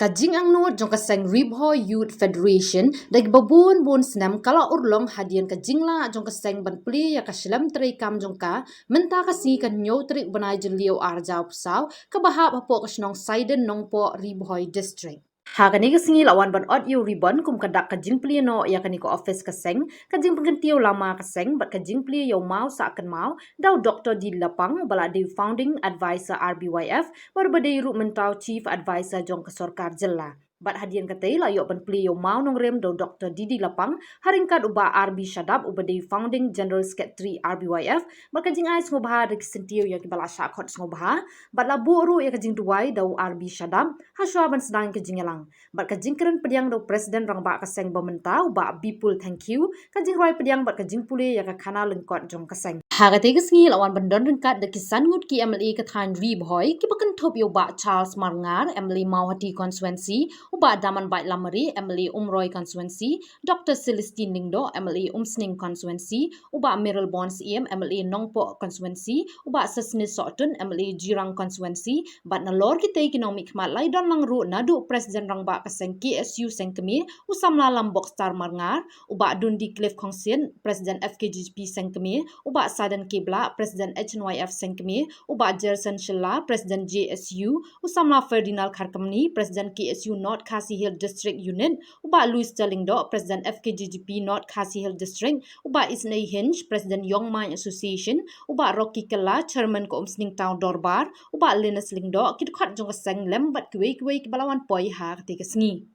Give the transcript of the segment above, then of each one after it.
Kajing ang nuot jong kaseng Ribho Youth Federation dag babun bun senam kala urlong hadian kajing la jong kaseng ban pli ya kaslam tri kam jong ka menta kasi kan nyo tri banai jelio arjau pusau kabahap hapo kasnong Saiden nongpo Ribho district. Hakani kasingi lawan ban ot yu ribbon kum kadak kajing pli no ya kani ko office kaseng kajing pengentio lama kaseng bat kajing pli yo mau sa kan mau daw Dr. Di Lapang bala di founding advisor RBYF baru badai ru mentau chief advisor jong kesorkar jela. Bat hadian katay layo ban pli yo mau nong rem do Dr. Didi Lapang haringkat uba RB Shadab uba di founding general secretary RBYF bat kajing ais ngobha rik sentio ya kibala syakot ngobha bat labu ru ya kajing duai daw RB Shadab haswa ban sedang kajing yalang bat kajing keren pediang daw presiden rang ba kaseng bamentau ba bipul thank you kajing roi pediang bat kajing pule ya ka kana lengkot jong kaseng hagate kesngi lawan bandon ringkat de kisan ngut ki MLA kathan Ribhoy ki bakan thop yo ba Charles Marngar MLA Mauhati constituency uba Daman Bait Lamari MLA Umroy constituency Dr. Celestine Lingdo MLA Umsning constituency uba Meryl Bonds EM MLA Nongpo constituency uba Sesni Sotun MLA Jirang constituency bat nalor kitay kinomik malay don lang ru nadu presiden rang ba kaseng KSU sengkemi usamla lambok star Marngar uba Dundi Cliff Kongsin presiden FKGP sengkemi uba Sadan Kibla presiden HNYF sengkemi uba Jerson Shilla presiden JSU usamla Ferdinand Kharkamni presiden KSU North Khasi Hill District Unit uba Louis Sterlingdo presiden FKGP North Khasi Hill District uba Isnay Hinge presiden Young Mind Association uba Rocky Kella chairman ko Umsning Town Dorbar uba Linus Lingdo kidukhat jong kaseng lembat kuwe kibalawan poi ha ketika sengi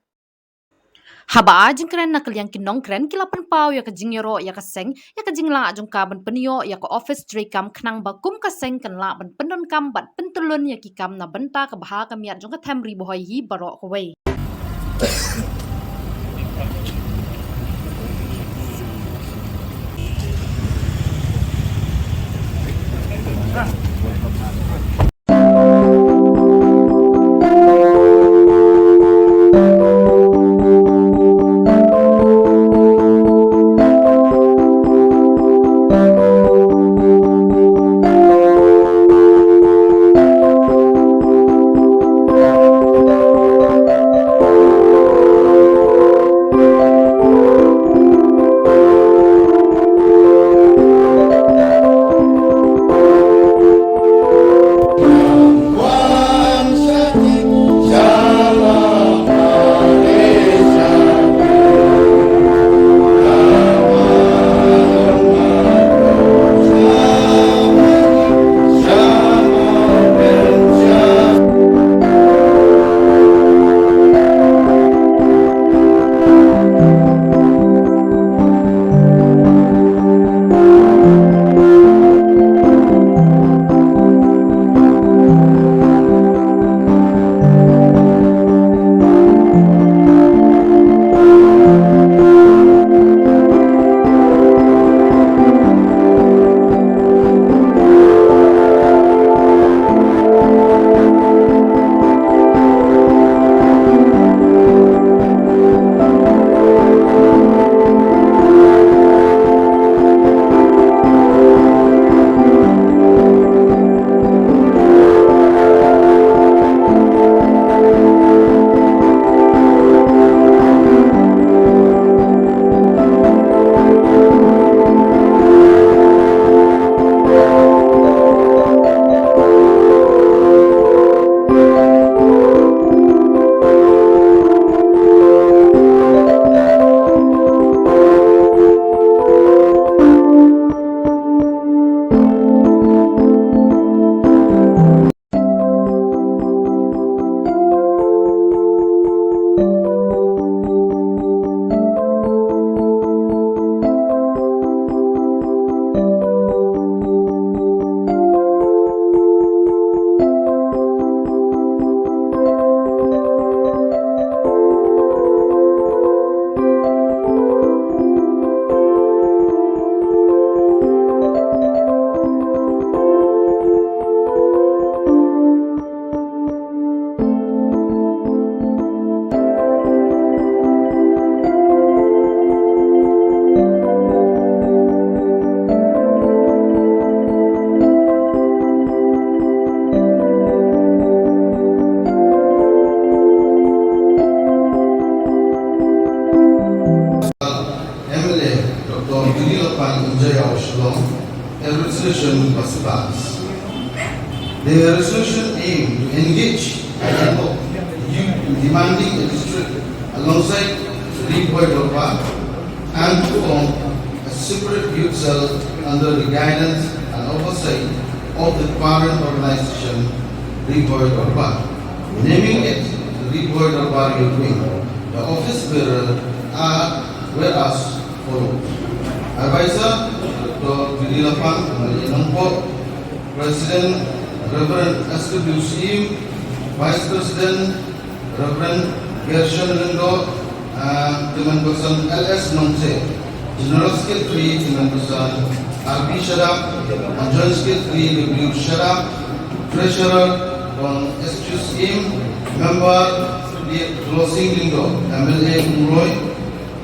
haba ajing keren nakal yang kinong keren kilapan pau ya kajing yoro ya kaseng ya kajing la ajong kaban penio ya ko office tray kam khnang bakum kaseng kan la ban pendon kam bat pentulun ya ki kam na benta ka baha kam ya jong ka them Ribhoy hi barok kawai Manjaya Shalom, a resolution was passed. The resolution aimed to engage youth in demanding a district alongside Riboy Dolpa and to form a separate youth cell under the guidance and oversight of the parent organization Riboy Dolpa, naming it the Riboy Dolpa Youth Wing. The office bearers were as follows: Advisor Dr. Dilapang Nongpok, President Reverend S.W. Sim, Vice President Reverend Gershon Lindo, dengan person L.S. Nongse, General Secretary dengan person R.B. Sharap, Joint Secretary W. Sharap, Treasurer Don S.Q. Sim, Member Closing Lindo, MLA Umroy,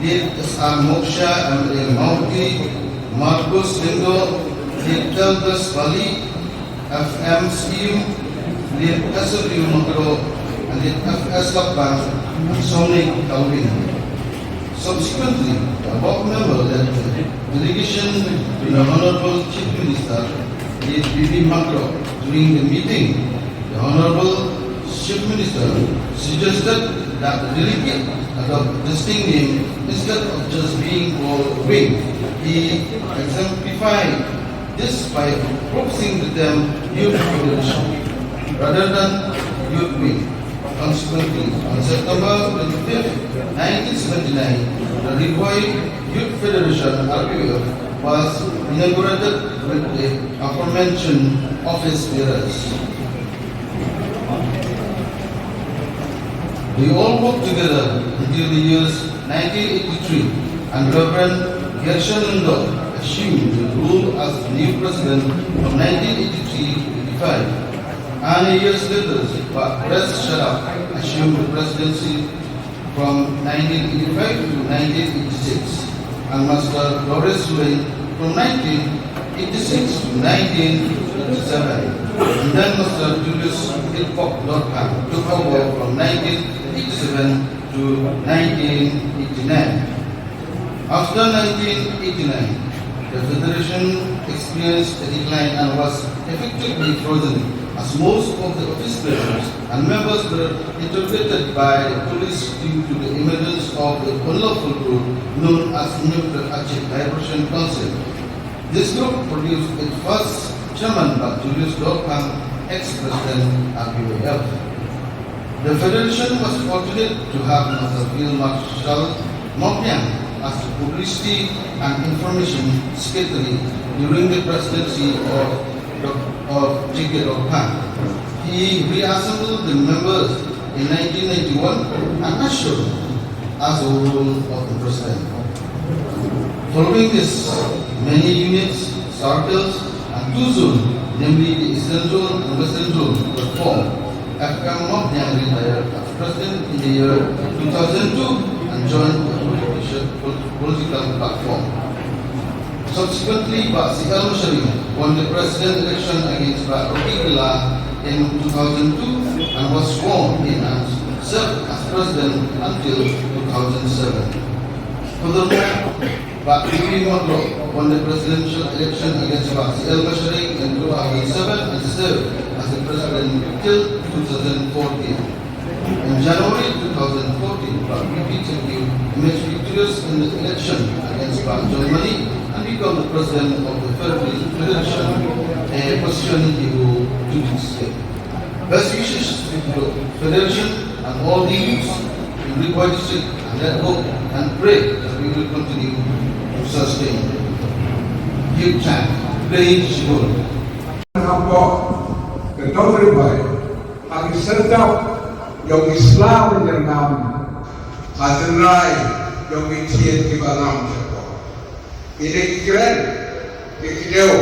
Lead S.R. Moksha, MLA Mauti, Marcus Lindo, Lead Telbus Bali, FM Scheme, Lead SW Makro, and Lead FS Lapang, and Sonic Calvin. Subsequently, the above member led the delegation to the Honorable Chief Minister, Lead B.B. Makro. During the meeting, the Honorable Chief Minister suggested that the delegate adopt distinct name instead of just being called wing. He exemplified this by proposing the term youth federation rather than youth wing. Consequently, on September 25, 1979, the Riboy Youth Federation RPF was inaugurated with the aforementioned office bearers. We all worked together until the years 1983, and Reverend Gershon Lindo assumed the role as the new president from 1983 to 85. And years later, Pres Sharaf assumed the presidency from 1985 to 1986, and Master Lawrence Sulain from 1986 to 1987. And then Master Julius Hilcock Lorcan took over from 1987 to 1989. After 1989, the Federation experienced a decline and was effectively frozen, as most of the office bearers and members were interrogated by the police due to the emergence of the unlawful group known as Nuclear Aceh Liberation Council. This group produced its first chairman by Julius Lorcan, ex-president RPF. The Federation was fortunate to have Master Field Marshal Moknyang as the Publicity and Information Secretary during the presidency of J.K. Lorcan. He reassembled the members in 1991 and assured as the role of the president. Following this, many units, circles, and two zones, namely the Eastern Zone and Western Zone, were formed. FM Moknyang retired as president in the year 2002 and joined the political platform. Subsequently, Pak C. Al Musharif won the president election against Pak Rocky Bila in 2002 and was sworn in and served as president until 2007. Furthermore, Pak B.B. Makro won the presidential election against Pak C. Al Musharif in 2007 and served as the president till 2014. In January 2014, Pak B.B. emerged victorious in the election against Pak John Malik and become the president of the Federation, a position he will do this day. Best wishes to the Federation and all the youths in Riboy District, and let hope and pray that we will continue to sustain. Give time. Praise God. Nampak Ketua Riboy bagi serta yang Islam menyerang Atenrai yang ditiet di balam sekolah. Ini keren, dikidau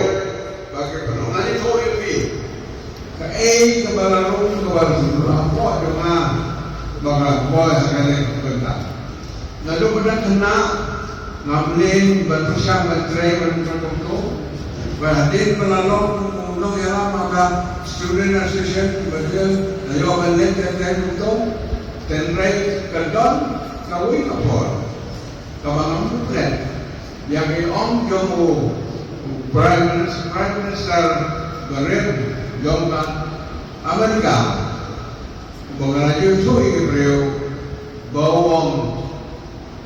bagi penonton itu lebih. Ke balam sekolah apa dengan mga boy sekali bentar. Lalu benar kena ngamlin bantu siapa menteri bantu berhadir melalui undang yang maka student association betul ayo balik dan untuk dan right kedon kawin kapor kawan keren yang Om Jomu Prime Minister Garib Jomkan Amerika mengenai itu Ibrahim bahwa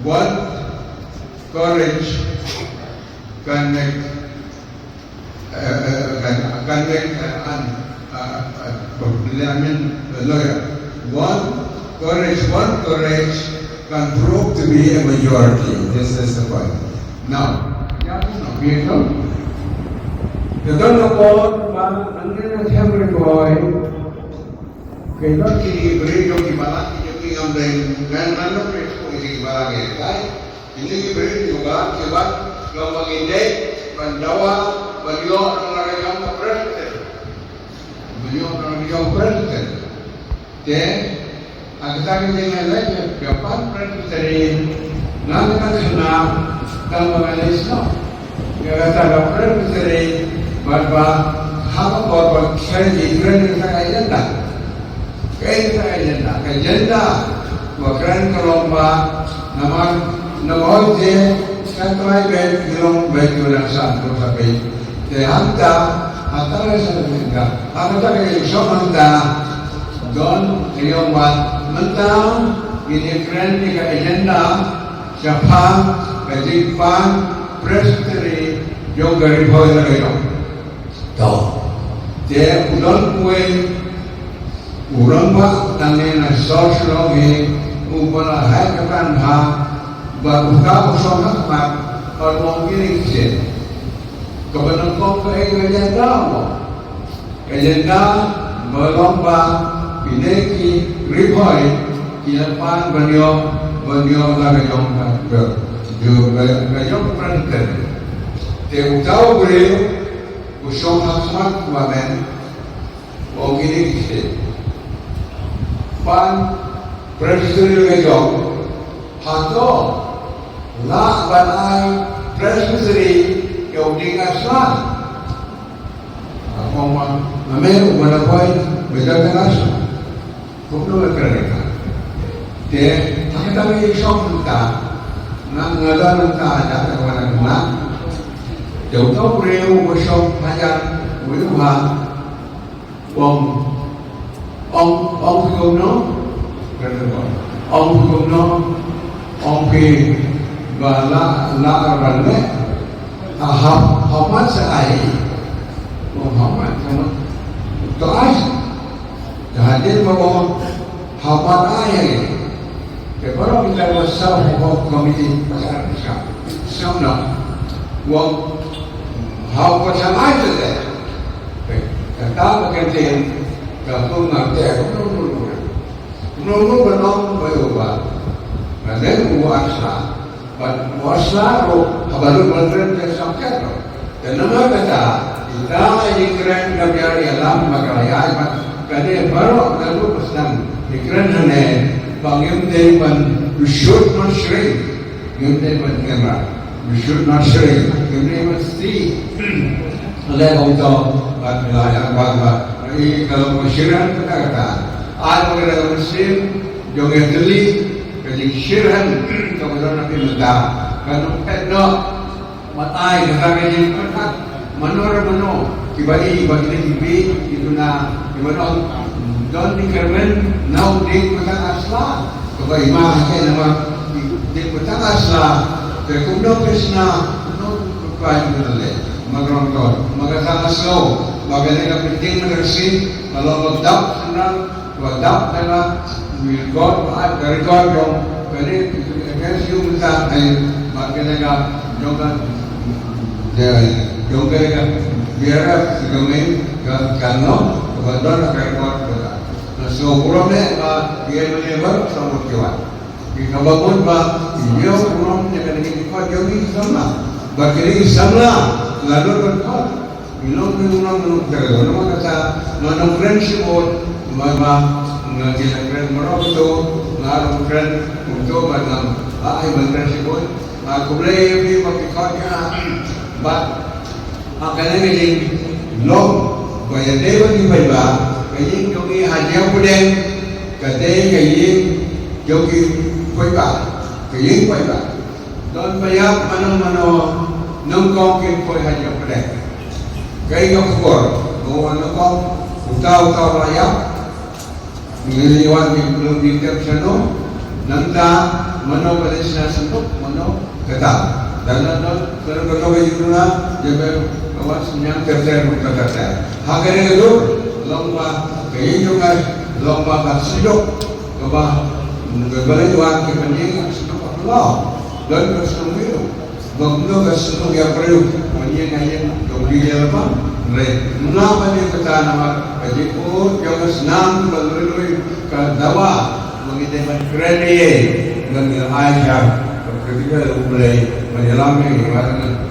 what courage can make lawyer. One courage can prove to be a majority. This is the point. Now, the Donapod, Nandina Hammer Boy, cannot be bring of the Malaki, the on the Nano Press, ini beri juga sebab gelombang ini Pandawa beliau orang yang presiden, dan agak dengan lain kapan presiden nanti kan senang dalam Malaysia, ya kata presiden bahwa hal apa saya diberi agenda, bahkan gelombang nama dia sekarang baik bilang baik orang satu tapi dia hantar rasa juga hantar yang sama don yang mentang ini friend di agenda siapa kejipan presiden yang garib hoy lagi tahu dia udon kue urang pak tanya sosial lagi upala hai kapan ha baru kau somak mak kalau mungkin itu kebenaran kau agenda berlomba pineki riboy kiapan beliau lagi yang presiden dia tahu beliau somak mak wamen mungkin itu pan presiden lagi hato la banai presbytery yang diasah apa memang mana koi beda dengan kuno kerja dia kami kita nak ngajar ada kawan nak jauh tahu beliau bersama hajar beliau om kuno ông kia và la rần học mắt sẽ ấy học mắt không tỏi jadi dia mau học mắt ai cái đó kita buat sau học komite masyarakat sau đó uang học có sao ai chứ đấy cái đó là cái tiền cái phương nào trẻ cũng nó benar benar dan puasa baru benar sampai dan nama kata kita ikran kebiar alam makalaya kade baru lalu pesan ikran hane bangim dewan you should not shrink you dewan kamera you should not shrink you never see oleh untuk makalaya ini kalau masyarakat kata ada muslim yang terlihat jadi syirhan kebetulan Nabi Muda kalau no matai kata jadi menor dibagi itu na dimana don dikermen nau di kota asla coba imah ke nama di kota asla terkumpul Krishna no kuai boleh magrontor magasa aslo bagaimana penting menersi kalau wadap senang wadap adalah God dari God yang against you minta bagaimana juga biar segmen karena kebetulan akan God so kurangnya dia menyebar sama kiwan kita bangun dia kurang jangan kita jadi sama bagi sama lalu berkat bilang terus nama kata nama friendship mama ngajian merokok ngaruh friend untuk macam friendship aku boleh pergi pakai kaya but akan ini long bayar dewa di bayar kayak jogi hanya pudeng kate kayak jogi bayar kayak bayar Don bayak mano nung kong kin koy hanya pedek. Kay kapur, nung kong utaw layak. Ngiliwan di belum diterusano, nanda mano balis na sentuk mano kata. Dan kalau kata begitu na, jadi awas yang terter berkata. Hakene itu lomba kehidupan, lomba kasidok, lomba berbalan ke penyiang sentuk Allah. Dan kesenangan, bagaimana kesenangan yang perlu penyiang kemudian apa? Mengapa dia kata nama kajipur yang senang berlui kedawa mengidamkan kredit dengan Aisyah ketika mulai menyelami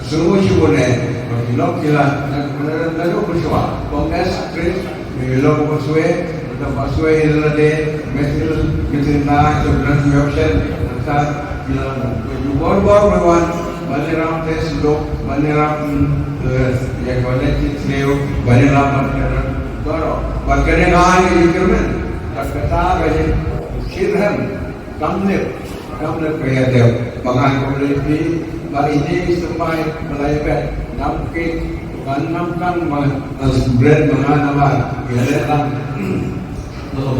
semua syukurnya berkilap kilat dan kemudian lalu bersyukur kongres kris belok bersuai atau bersuai lade metil na sebelah option antara bilang bor berwan Baniram tes dok, Baniram yang kolektif leo, Baniram doro. Bagaikan yang ini dikirmen, tak kata gaji sirham, kamlep kreatif. Bangan komunitas, bari ini sampai melayakkan namkit, namkan brand bangan nama, biarlah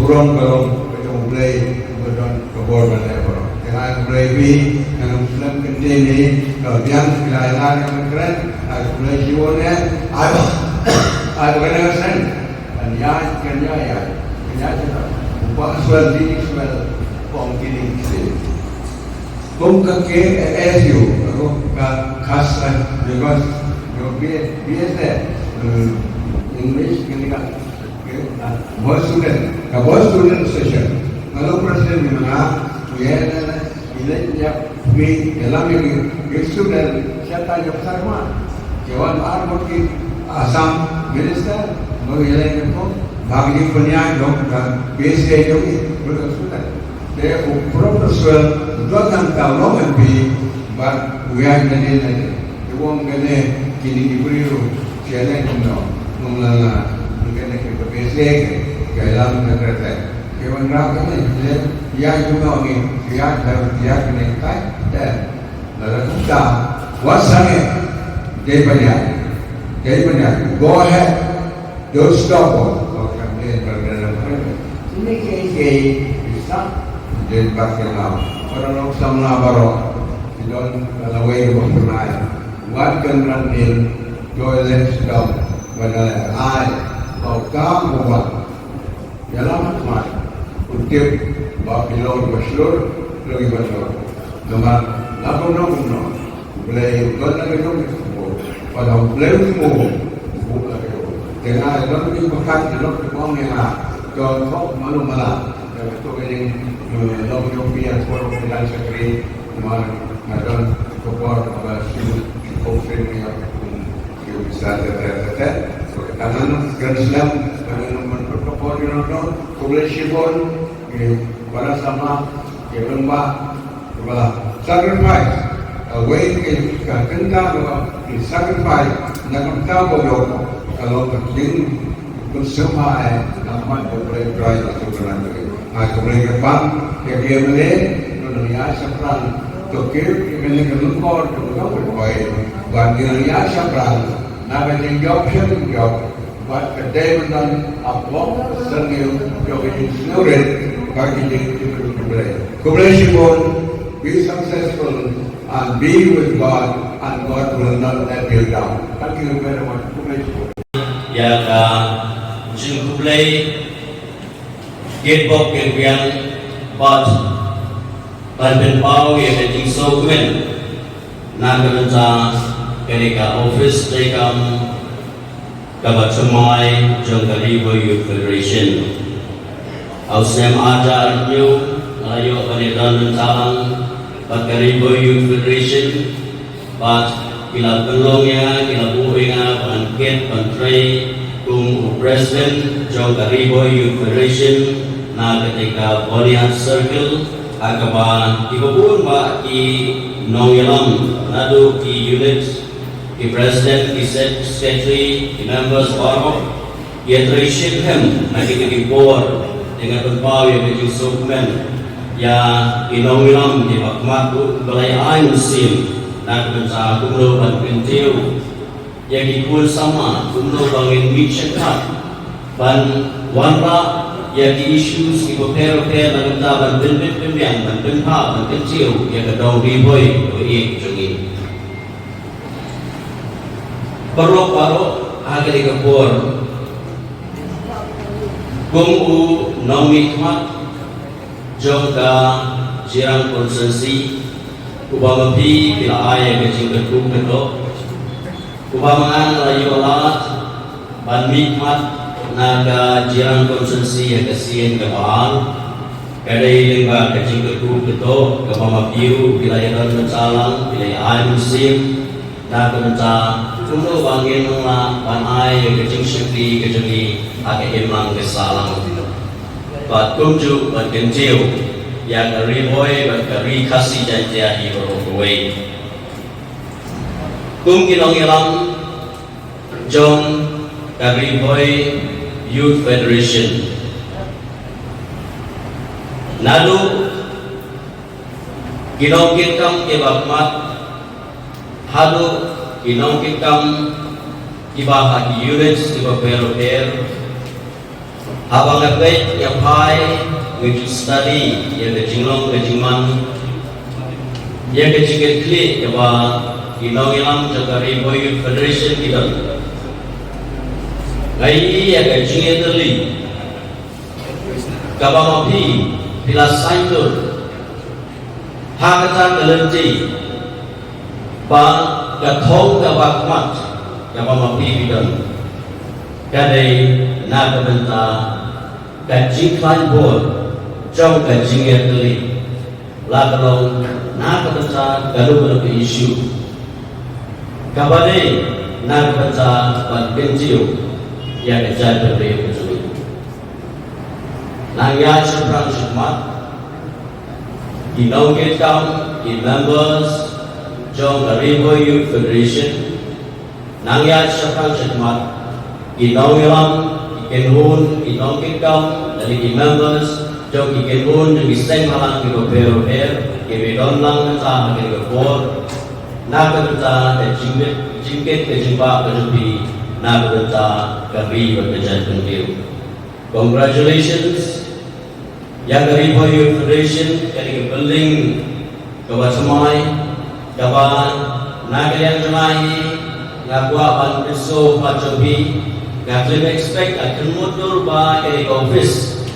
burung mulai berdon kebor berlebar. Dengan mulai dengan Muslim ini kemudian wilayah yang keren, mulai jiwanya ada kenasan dan ya kita buat surat ini surat pengkirim sih. Bukan ke SU, aku khas juga biasa English ketika boys student session. Kalau presiden di mana? Ya, ini dalam student siapa yang sama? Jawan mungkin Assam minister, mengirim itu bagi penyanyi dong dan biasa itu berkesulitan. Dia profesor doang tahu lebih, but we are going to uang gede kini diberi siapa yang mengelola mungkin kita biasa ke dalam negara. Kewan rakyat ini, dia juga ini, dia kena kai dan lalu kita wasanya dia banyak, go ahead, don't stop. Kalau kami bergerak ini bisa jadi bagian orang sama baru, tidak lawai berpenai, warga berandil, toilet stop, pada air, kalau kamu buat, jalan macam Utip Babilon Masyur lagi masyur. Nomor 8 boleh guna itu pada boleh semua dengan lebih bekat lebih banyak contoh malu malah itu ini lebih biar orang bilang sekali macam kopor baju kofir yang bisa terdekat karena Islam kopor itu boleh sibon para sama lembah sacrifice away kenta sacrifice nak kita boleh kalau kecil bersama nama boleh try atau berani aku boleh depan dia boleh dunia sekarang tokir ini kelukor juga boleh dunia sekarang nak jadi job but kedai mendan apa sendiri jogi seluruh bagi diri boleh sibon be successful and be with God and God will not let you down. Thank you very much. Ya ka jumpai get bok yang but ban pau ye meeting so kuen na kerja ketika office dekam kabat semai jangkari Youth Federation. Ausem ajar new ayo panitan talang Bakari Youth Federation, but kila pelongnya, kila buingnya, pangkit, pantrai, kung President Jangkari Youth Federation, na ketika Bonian Circle, akaban ibabun ba ki nongyalam, nado ki unit, ki President, ki Secretary, ki members of Federation hem, nakikipor dengan berbagai bentuk dokumen. ya inong di makmat balai ain musim nak menca kumlo ban kentiu ya dikul sama kumlo bangin michekat ban wanra ya di issues di bopero nak menca ban benbit pembian ban benpa ban kentiu ya kedau riboi doi jungi perlo agak kapur Kung naumi mat jongka jirang konsensi ubama pi bila ayah kecil kedua kedok ubama an layu alat ban mikmat naga jirang konsensi yang kesian kebal kadai lingba kecil kedua kedok ubama piu bila yang mencalang bila ayah musim naga mencang kuno bangin nula ban ayah kecil syukri kecili agak imang kesalang bat kumju bat kencil yang dari boy bat dari kasih janjia di berowei kum kilong ilang jong dari boy Youth Federation nalu kilong kitam kebakmat halu kilong kitam ibah di units di beberapa abang ngepet yang pai ngeju study yang kejinglong kejingman yang kejingit klik keba inong ilang jagari boy Youth Federation kita ngai yang kejingit terli kaba mapi bila saintur hakata kelenti ba kathong kaba mat kaba mapi bidang kadai na kabenta kajing klan bor jong kajing yang keli lagalong na kabenta galu ke isu kabade na kabenta ban benjiu yang kejar berdaya bersui nangya seberang semat inongit kam in members jong Ribo Youth Federation nangya seberang semat inong ilang ikenhun inong kikam dari members jong ikenhun yang iseng halang di beberapa kebedon lang sa agen kepor na kabenta dan jingkit kejimpa kejupi na kabenta kabi berkejar pendiu congratulations yang dari Youth Federation kali building kawan semai kawan na kalian semai ngakwa pan peso pacobi ngaklim expect akan mundur ba kali office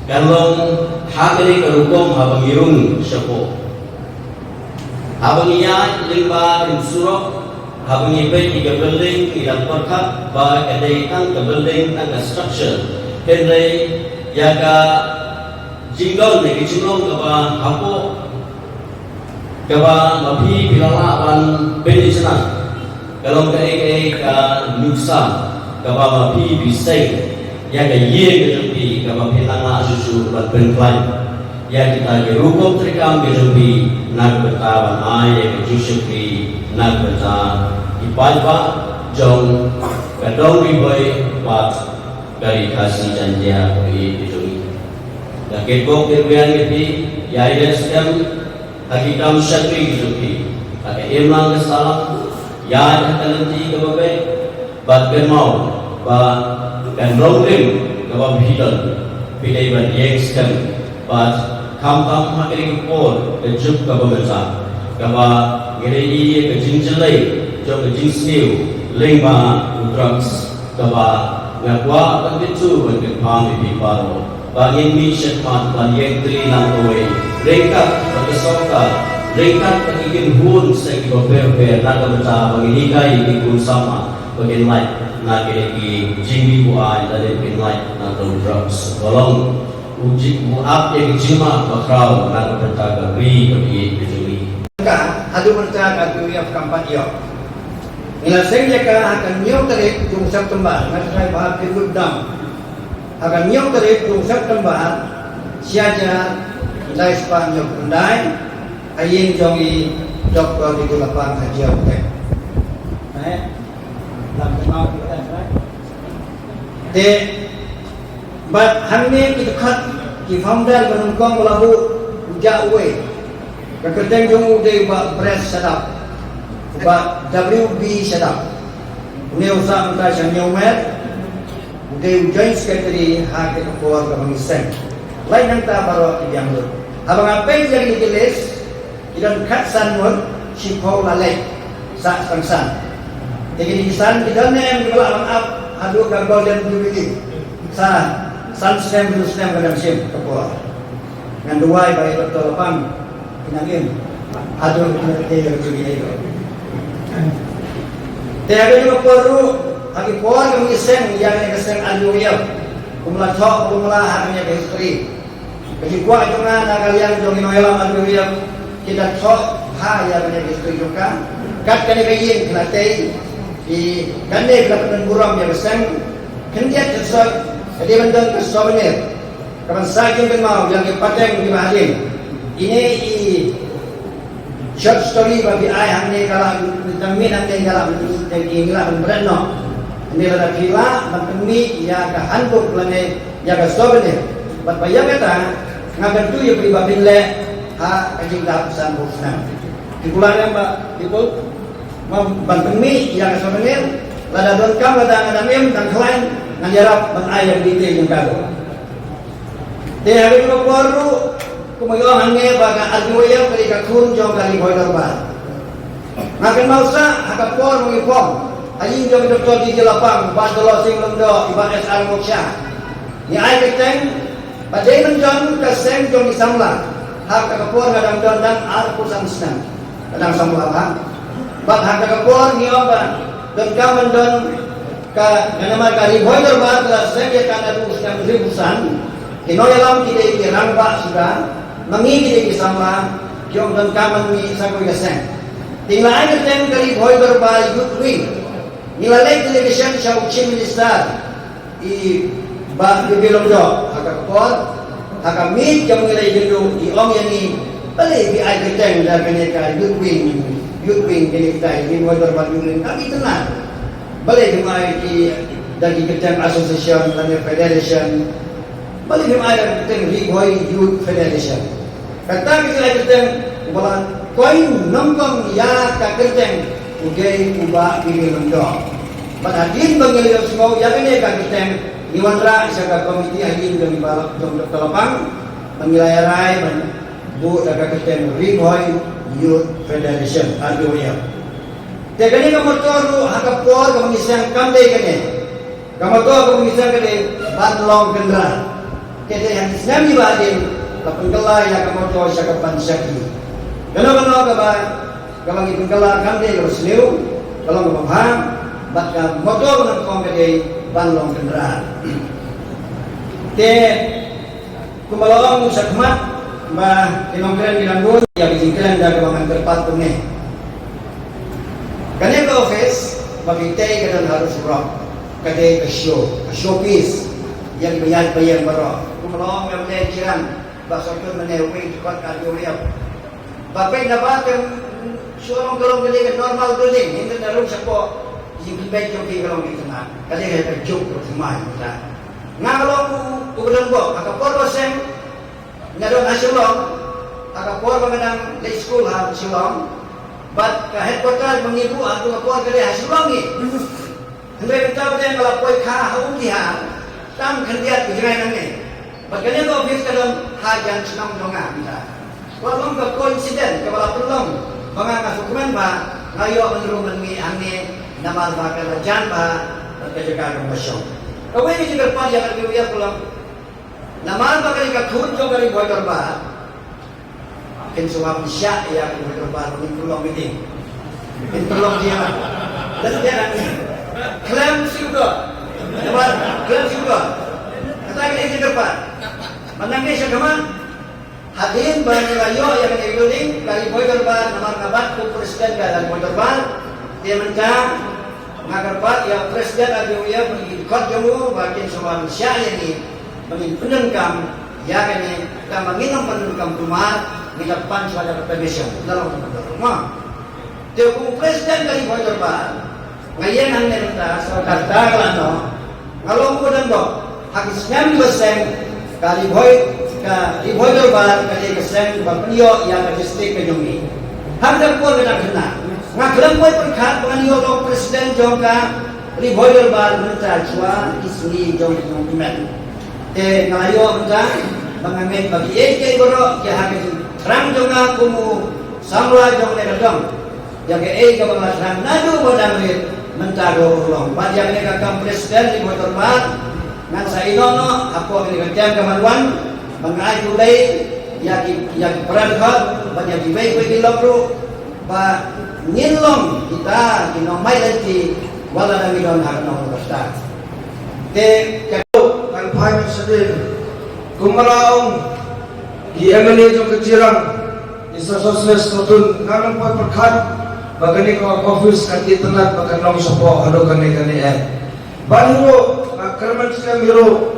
kalong hakali karukom habang irung syapo habang iya lingba insurok habang ibe tiga building ilang perkat ba kali tang ke building tang ke structure henry yaga jinggol ni kijinglong kaba hapo kaba mapi pilala ban beni senang kalau ka nuksa kaba mapi bisai ya ga ye kejumpi kaba pinang susu ban benklai ya kita ke rukom trikam kejumpi nak bertawan ay kejusupi nak berta ipalpa jong kadong riboy pat dari kasih janjia bagi kejumpi Lakit kong kirbian iti, yaya stem, hakikam syakri kejumpi Kake imlang kesalam, yaya kalenti kebabe, bat bermau, bat kanrongrim kebabhidan Pidai bat yeng stem, bat kam-kam hakiri kepor, kejup kebabensa Kaba ngirei kejingjelai, jom kejingsniu, lingma drugs Kaba ngakwa kanditu, ngakpang ipi paro bangin mi syekmat bangin tri lang away ringkat pagkasoka ringkat pagiging hun sa ibaberber na kabata bangin ikay ikun sama bangin light na kiniki jimbi buhay na din light na itong drugs walang ujik buap yang jima bakraw na kabata gabri bagi bijuli adu berita kagui of kampanye Nilaseng ka akan nyaw tarik yung September ngasay bahag kigudam akan nyaw tarik yung September siya ilay Spanyol kunday ayin jongi doktor di lapang haji oke de but hamne ki khat ki founder banungkong labu Jawe. Kekerteng jong udah ba breast sedap. Ba WB sedap. Udah usah minta yang nyomer. Udah joint secretary hak ke keluar ke mengiseng. Lain yang tak baru yang lu. Abang apa yang ditulis? Idan katsan mun si Paul lalai sa sansan. Jadi di sana di dalam yang dimalam up adu ke golden jubilee. Sa sunstem kadang sim keluar. Ngan dua baik betul lapang pinangin adu ke jubilee. Tiada juga perlu lagi keluar ke mengiseng yang keseng adu ya. Kumula chok kumula haknya ke history. Jadi kuat juga kalian jong inoelam adu ya. Kita chok ha ya punya history juga. Kat kene kayin kena tei di kane kena buram ya besang. Kendiat kesal jadi bendang ke souvenir. Kapan saja yang mau yang pateng di mahalin. Ini short story bagi ayah ni kalau determin nanti kalau tinggal berano. Ini adalah kila mentemi ya ke handuk lane ya ke souvenir. Bat bayang kata ngagan tu ya pribadi le ha kajing dah pesan busna. Di bulan yang itu mentemi ya ke souvenir lada don kam lada ngadamim dan klaim ngajarap ban ayah detail yang kado. Dia hari itu baru kumayo hange baga adwaya kali ka kun jong kali boy darbar. Makan mausa haka por mengipom. Aying jong doktor di lapang badolo sing lendo iba SR Moksha. Ni ai keteng badai menjon ka seng jong di samla. Hak ka por ngadang don dan ar pusan senang. Kadang samla ha. Bad hak ka por ni oba. Don ka mendon ka nama kali boy darbar ka seng ya kana pusna ribusan. Kinoyalam tidak ikirang pak sudah mengikuti bersama jom dan kaman ni sakoy kaseng. Tinggal aja tem kali boy berbai good wing. Nilalay television sa Uchim Minister i ba bibilong do agak pot agak meet jom nilai dulu i ong yani balik bi ay keteng da kaneka good wing kaneka ni boy berbai yun kami tenang. Balik dumay ki dagi keteng association dan federation balik yung ayaw kita Rigoy Youth Federation. Kata kita kita balan koin nongkong ya kakirteng ugay uba binilundo. Padahal bangiliyo semua ya kene kakirteng niwanra isa ka komite ayin ng balak ng talapang mangilayaray man bu kakirteng Rigoy Youth Federation RYF. Te kani ka motor hakapor ka mangisang kamday kani. Kamotor ka mangisang kani banlong kendra. Kita yang Islam ibadin kapengkala ya kamoto siya kapansaki. Gano-gano ka ba kapag ipengkala kande ka sniu kalau mapaham baka moto ng kongkade banlong kendaraan. Te kumalawang sa kmat ba tinongkran bilanggon ya bijingkran da kabangan terpat tunge. Kanya ka office bagitay ka harus rock kade ka showpiece yang bayar baru. Kumulong yang lejiran bahasa tu menewi kuat kalian. Bapak dapat yang suara kalau gede normal building ini dalam sepo yang baik joki kalau kita nak kali kita jok semua kita. Ngalau ku belum bo agak por sen ngadon asulong agak por mengenang late school ha asulong but headquarter mengibu aku por gede asulong ni. Hendak kita boleh kalau koi kah haum dia tam kerja kejerai ni. Bagaimana kau office dalam hajan senang dongah kita. Walau ke koinsiden kepala pelong menganggap dokumen ba ngayo menurut menmi ane nama bakal jan ba kejagaan komersial. Kau ini juga pas yang lebih pulang. Nama bakal ikut jauh dari boiler ba. Mungkin semua bisa ya boiler ba ini pelong ini. Ini pelong dia. Dan dia nanti klaim juga. Klaim juga. Kata ini juga pak. Menangnya siya kaman, hadin ba nilayo yang nailuling kali boiler bar namang kabat kung presiden ka dan boiler bar dia menca ngagarpat yang presiden adi uya mengikot jamu bagian semua manusia ini menginpenengkam ya kini kita menginam penengkam tumat di depan suara permission dalam rumah. Dia kung presiden kali boiler bar ngayon ang nilita sa karta kalano ngalong ko dan bo hakis 9% kali boy ka iboy ba kali kaseng ba paniyo yang logistik ka jungi hanggang po ka kena nga kelam po perkat paniyo lo presiden jong ka iboy ba mentra chua isni jong men ngayo nga mangamen bagi ek goro ya hakin terang jong ka kumu samla jong le dong ya ke ka ba terang nadu bodang mentaro ulong pada yang nekakam presiden iboy ba ngan sa inono ako ang nagkatiyang kamaluan mga ay tulay yaki peradhat banyak dibay ko ilokro ba nginlong kita kinomay lagi wala na milon hakanong basta kalau ang pahay sa din kung malaong i-emanate yung kacirang isa sosles tutun kanang po perkat bagani ko office kan internet baganong sa po ano kani Baniro kerman siya miro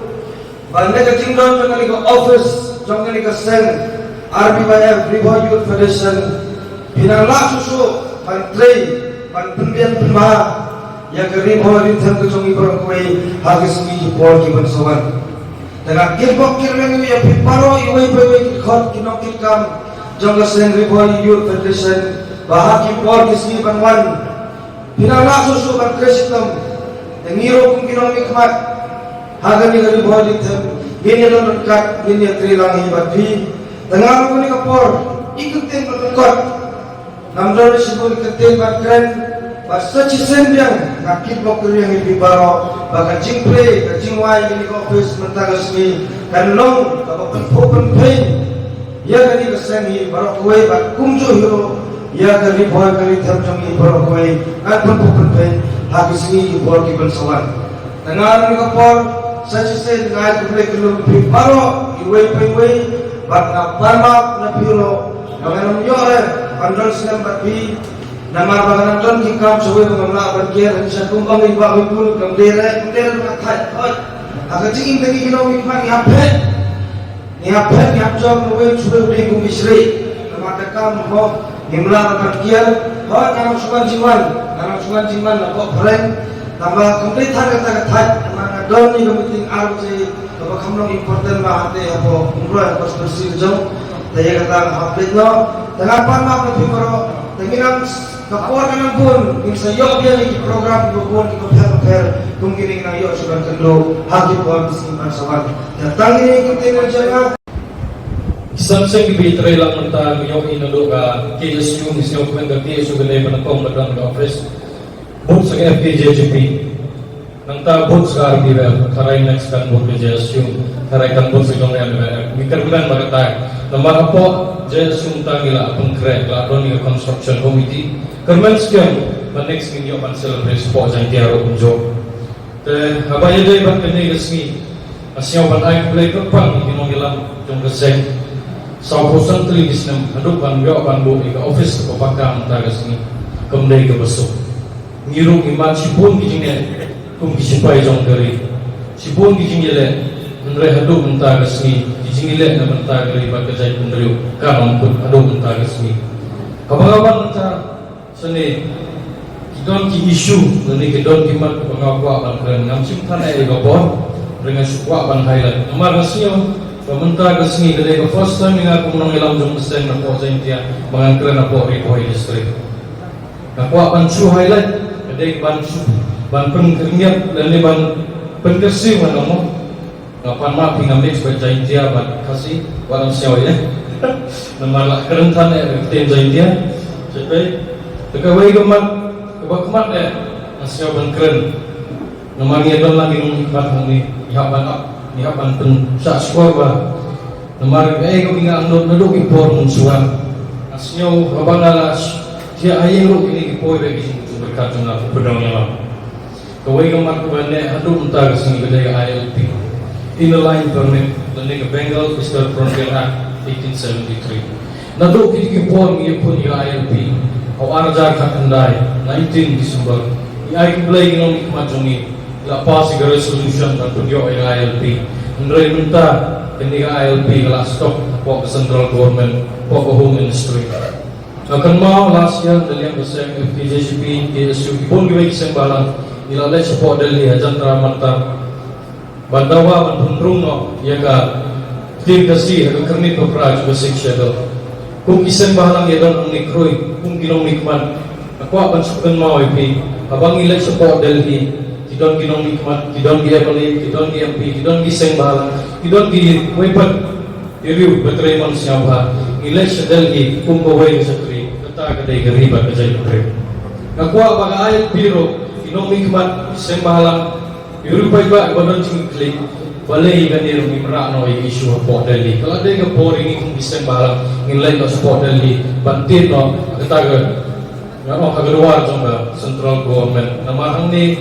banda ka tingdon ng ko office jong ni ka sen RBYF River Youth Federation pinala susu pantray panpembian pemba ya ka River Youth ko jong ibrang kuwi hagis mi por giban sawan dengan kirbok kirmen mi paro iway khot kinokit kam jong ka sen River Youth Federation bahagi por gismi banwan pinala susu kan kristam ngiro kung kinomik mat hagan ni gari bodi tem ini lon kat ini trilang hibat bi tengah ko ni kapor ikutin berkot namdor sibul ikutin bakren basta cisen biang nakit bokur yang lebih baro baga jingple ka jingwai ni ko office mentagas ni kanlong kabapan open pay ya gani kasani baro kuai bak kumjo hiro ya gari boy gari tem jong baro kuai kan open pay habis ini bor kiban sawan tangan ni kapor sa cisen ngai kuble kilo baro iway bak na parmak na piro ngayon yore pandol silang bapi namar baganan don kikam suwe mengamla berkier sa kumpang iba bipul kamdere na khat oi aga jing tagi kilo mikman ni hapet ni hapjom nuwe suwe ude kumisri namar dekam ho himla berkier ho nang suwan jiman na ko friend tambah complete harga khat namar don ni kumiting arje to kamno important ba hate apo umra ko bersih jong daya kata hapet no dengan parmak na piro tenginang kapor kanang pun bisa yo biya ni program gubon ki compare kung kining na yo suban kendo hagi po simpan sawan datang ini container jaga isang gibitre lang menta yo inalo ka KSU misyo kumenda KSU gale panakong madang ka office bot sa FKJGP nang ta bot sa RBL karay next kan bot ka JSU karay kan bot sa gong RBL mikarbulan magata namara po JSU tangila apang krek la doni construction committee kerman sekian next minggu akan celebrate po jang tiaro unjo te habaya day ban kene resmi asyaw ban ay play kapang ginongilam jong reseng sa posan teligis nam aduk ban yo ban bo ka office ko pakam tagas ni kamdai ka baso ngirong imat sipun gijinge kum gisipai jong dari sipun gijingele andre haduk tagas ni gijingele na bantagari bagajay kundriu kanon pun aduk tagas ni kabangaban ta seni kidon ki isu nani kidon ki mat pangakwa ban kren ngam sim thana e gabon dengan sukwa ban highlight nomor rasio pementa kesini dari ke first time nga kung nang ilang jong sen na po sa India mga kren na po Ripoy district nakwa ban su highlight kadai ban su ban pengkeringat dan ban pengkersi mana mo ngapan ma pingamix ba sa India ban kasi walang siyaw ya nomor la kren thana e tem sa India sepe tegawai gemat kebakmat ya asya ban keren namanya don lagi ngikmat ni ihapan pen sa skor ba namar ko inga andot naduk impor munsuan asya abangalas dia ayero ini ipoi bagi itu berkat na pedangnya lah kawai gemat bane aduk entar sing gede ILP in the line permit the Bengal Fiscal Frontier Act 1873 naduk kini ipor ngi pun ILP Awarja Kakandai 19 Desember iai kulai ginong ikmatungi lepas si resolution dan tunjuk ILP Andrei minta ketika ILP kelas stok pok central government pok home ministry akan mau last year dari yang besar FKJCP KSU pun kita kesembalan ilalai support dari hajan teramantar bandawa banpundrung no ya ka Tim kasi hagam karni papra juga siksya do. Kung isang bahalang yadon ang nikroy, kung ginong nikman, ako apan sukan mau ipi, abang ilay sa Port Delhi, tidon ginong nikman, tidon gi Emily, tidon gi MP, tidon gi isang bahalang, tidon gi waipat, iriw batray man siya baha, ilay sa Delhi, kung baway sa tri, kata kaday garibat kajay kutri. Ako abang ayat biro, ginong nikman, isang bahalang, iriw pa iba, ibadon sing klik, balay ganir mimrano ay isu Port Delhi. Kalau ada yang boring kung isang bahalang nilai no Port Delhi, bantin no kataga ngano kagaluar jong central government. Namahang ni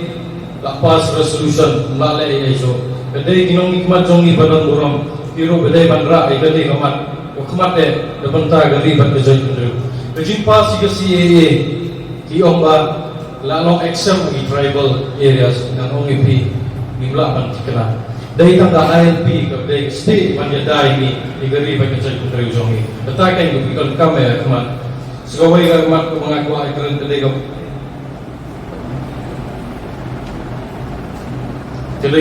lapas resolution malay ay isu. Kadai ginong nikmat jong ni banon burong biro bedai bandra ay kadai kamat. Kamat depan ta gali ban kejai kundu. Bejin pas siga CAA ki omba lalong exam di tribal areas ngano ngipi nimla ban tikena. Dari tangga ILP ke dari state manjadai ni digari bagi saya puteri ujongi. Betakan itu ikon kami kemat. Segawai kemat mengaku ikon kedai